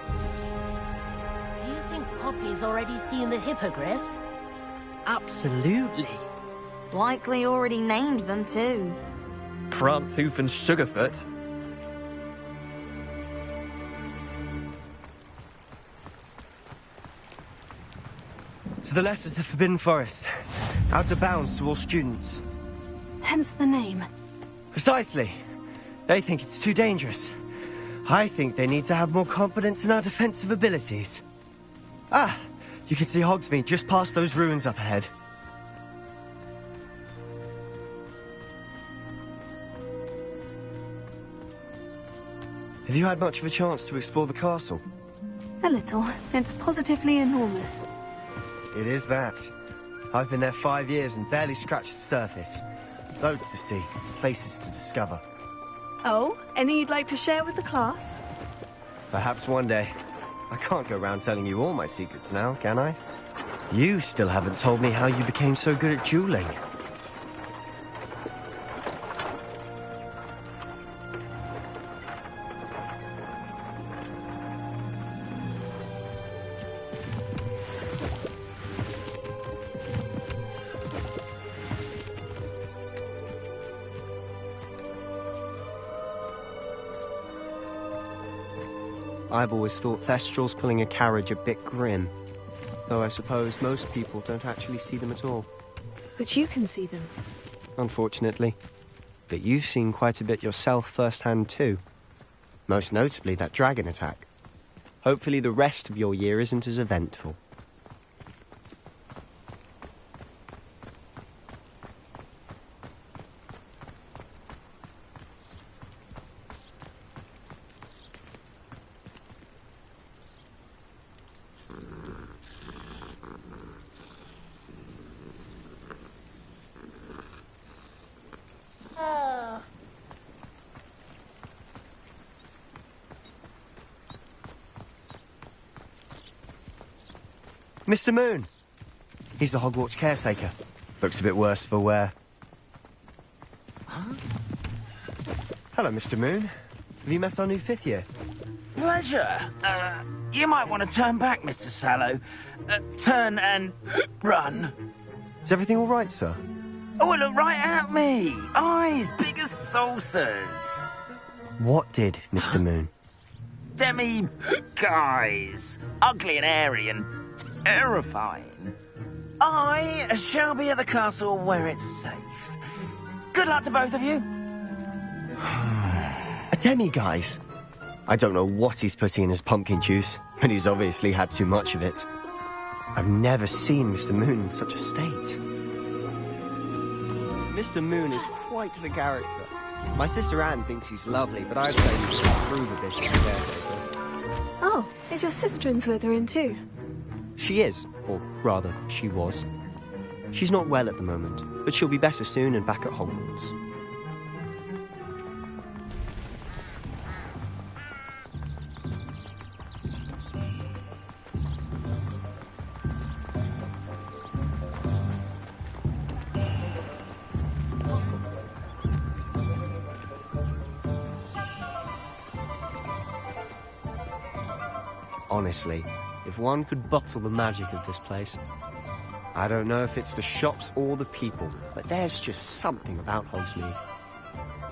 Do you think Poppy's already seen the hippogriffs? Absolutely. Likely already named them too. Prancehoof and Sugarfoot. To the left is the Forbidden Forest. Out of bounds to all students. Hence the name. Precisely. They think it's too dangerous. I think they need to have more confidence in our defensive abilities. Ah, you can see Hogsmeade just past those ruins up ahead. Have you had much of a chance to explore the castle? A little. It's positively enormous. It is that. I've been there 5 years and barely scratched the surface. Loads to see, places to discover. Oh, any you'd like to share with the class? Perhaps one day. I can't go around telling you all my secrets now, can I? You still haven't told me how you became so good at dueling. I've always thought Thestrals pulling a carriage a bit grim. Though I suppose most people don't actually see them at all. But you can see them. Unfortunately. But you've seen quite a bit yourself firsthand too. Most notably that dragon attack. Hopefully the rest of your year isn't as eventful. Mr. Moon. He's the Hogwarts caretaker. Looks a bit worse for wear. Huh? Hello, Mr. Moon. Have you met our new 5th year? Pleasure. You might want to turn back, Mr. Sallow. Turn and run. Is everything all right, sir? Oh, look right at me. Eyes big as saucers. What did, Mr. Moon? Guys. Ugly and airy and terrifying. I shall be at the castle where it's safe. Good luck to both of you. A demi-guise? I don't know what he's putting in his pumpkin juice, but he's obviously had too much of it. I've never seen Mr. Moon in such a state. Mr. Moon is quite the character. My sister Anne thinks he's lovely, but I'd say he should improve a bit as a caretaker. Oh, is your sister in Slytherin too? She is, or rather, she was. She's not well at the moment, but she'll be better soon and back at Hogwarts. Honestly, if one could bottle the magic of this place. I don't know if it's the shops or the people, but there's just something about Hogsmeade.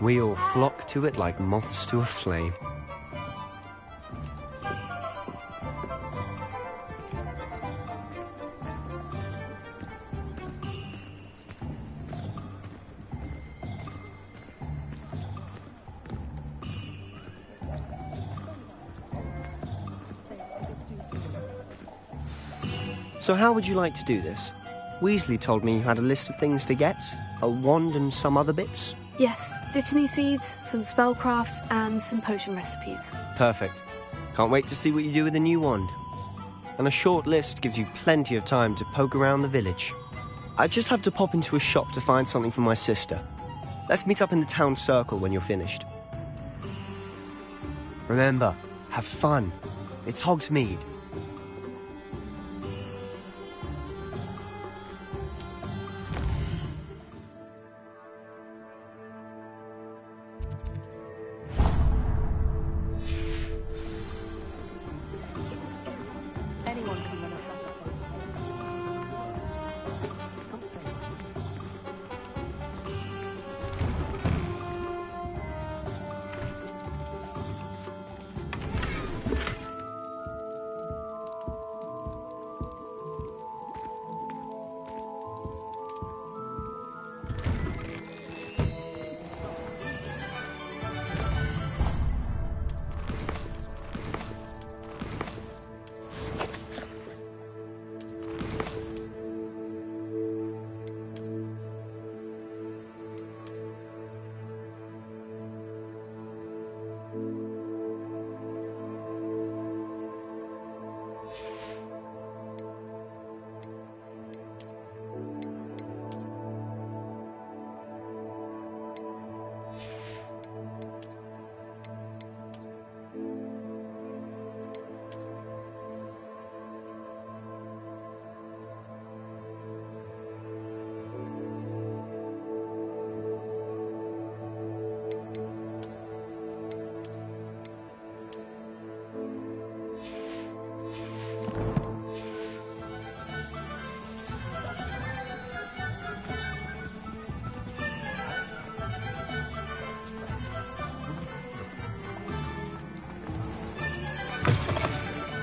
We all flock to it like moths to a flame. So how would you like to do this? Weasley told me you had a list of things to get, a wand and some other bits. Yes, Dittany seeds, some spellcrafts, and some potion recipes. Perfect. Can't wait to see what you do with the new wand. And a short list gives you plenty of time to poke around the village. I just have to pop into a shop to find something for my sister. Let's meet up in the town circle when you're finished. Remember, have fun. It's Hogsmeade.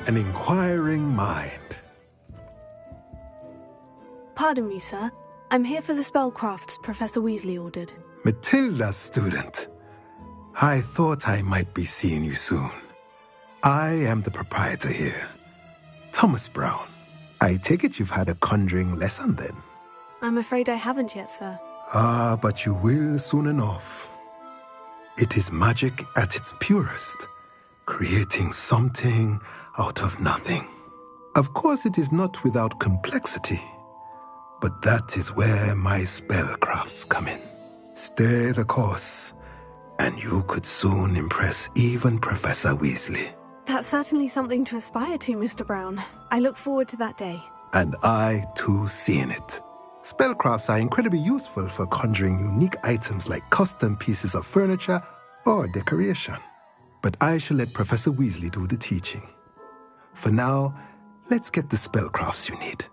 An inquiring mind. Pardon me, sir. I'm here for the spellcrafts Professor Weasley ordered. Matilda's student. I thought I might be seeing you soon. I am the proprietor here, Thomas Brown. I take it you've had a conjuring lesson then? I'm afraid I haven't yet, sir. Ah, but you will soon enough. It is magic at its purest, creating something out of nothing. Of course, it is not without complexity, but that is where my spellcrafts come in. Stay the course, and you could soon impress even Professor Weasley. That's certainly something to aspire to, Mr. Brown. I look forward to that day. And I, too, seeing it. Spellcrafts are incredibly useful for conjuring unique items like custom pieces of furniture or decoration. But I shall let Professor Weasley do the teaching. For now, let's get the spellcrafts you need.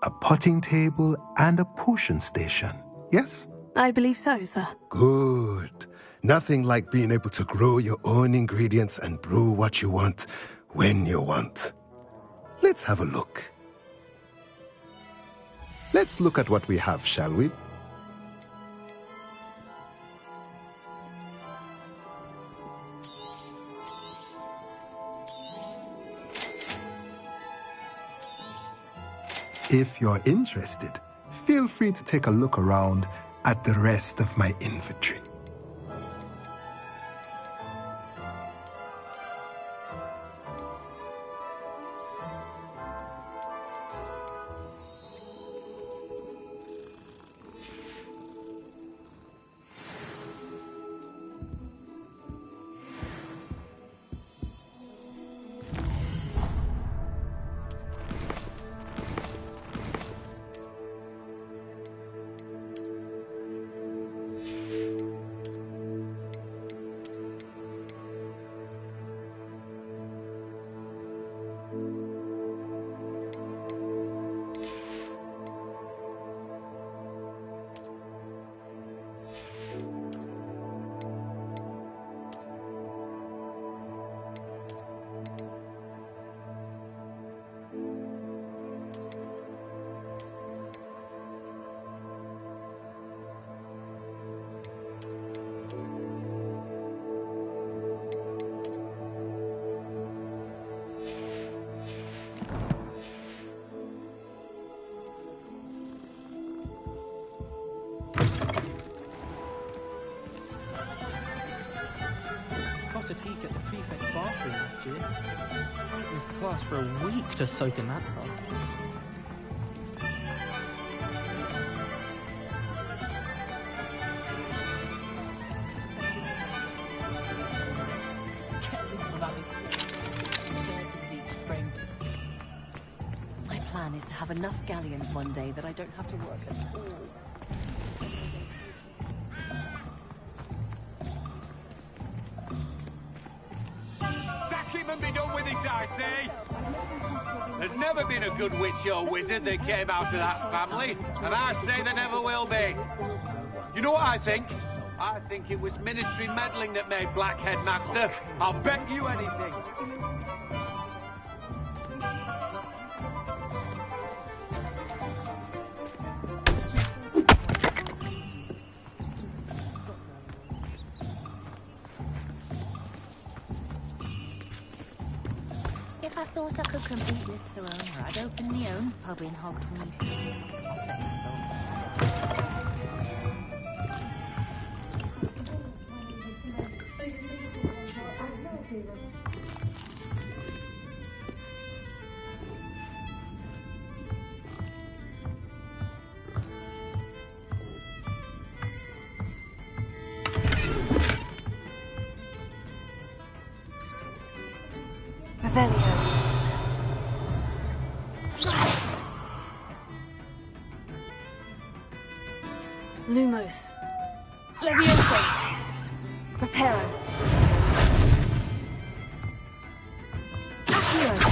A potting table and a potion station, yes? I believe so, sir. Good. Nothing like being able to grow your own ingredients and brew what you want when you want. Let's have a look. Let's look at what we have, shall we? If you're interested, feel free to take a look around at the rest of my inventory. Got a peek at the prefect's bathroom last year. I missed class for a week to soak in that bath. My plan is to have enough galleons one day that I don't have to work at all. Sack him and be done with it, I say! There's never been a good witch or wizard that came out of that family, and I say there never will be. You know what I think? I think it was ministry meddling that made Black Headmaster. I'll bet you anything. If I thought I could compete with Serona, I'd open my own pub in Hogsmeade. Revelio. Lumos. Levioso. Reparo. Accio.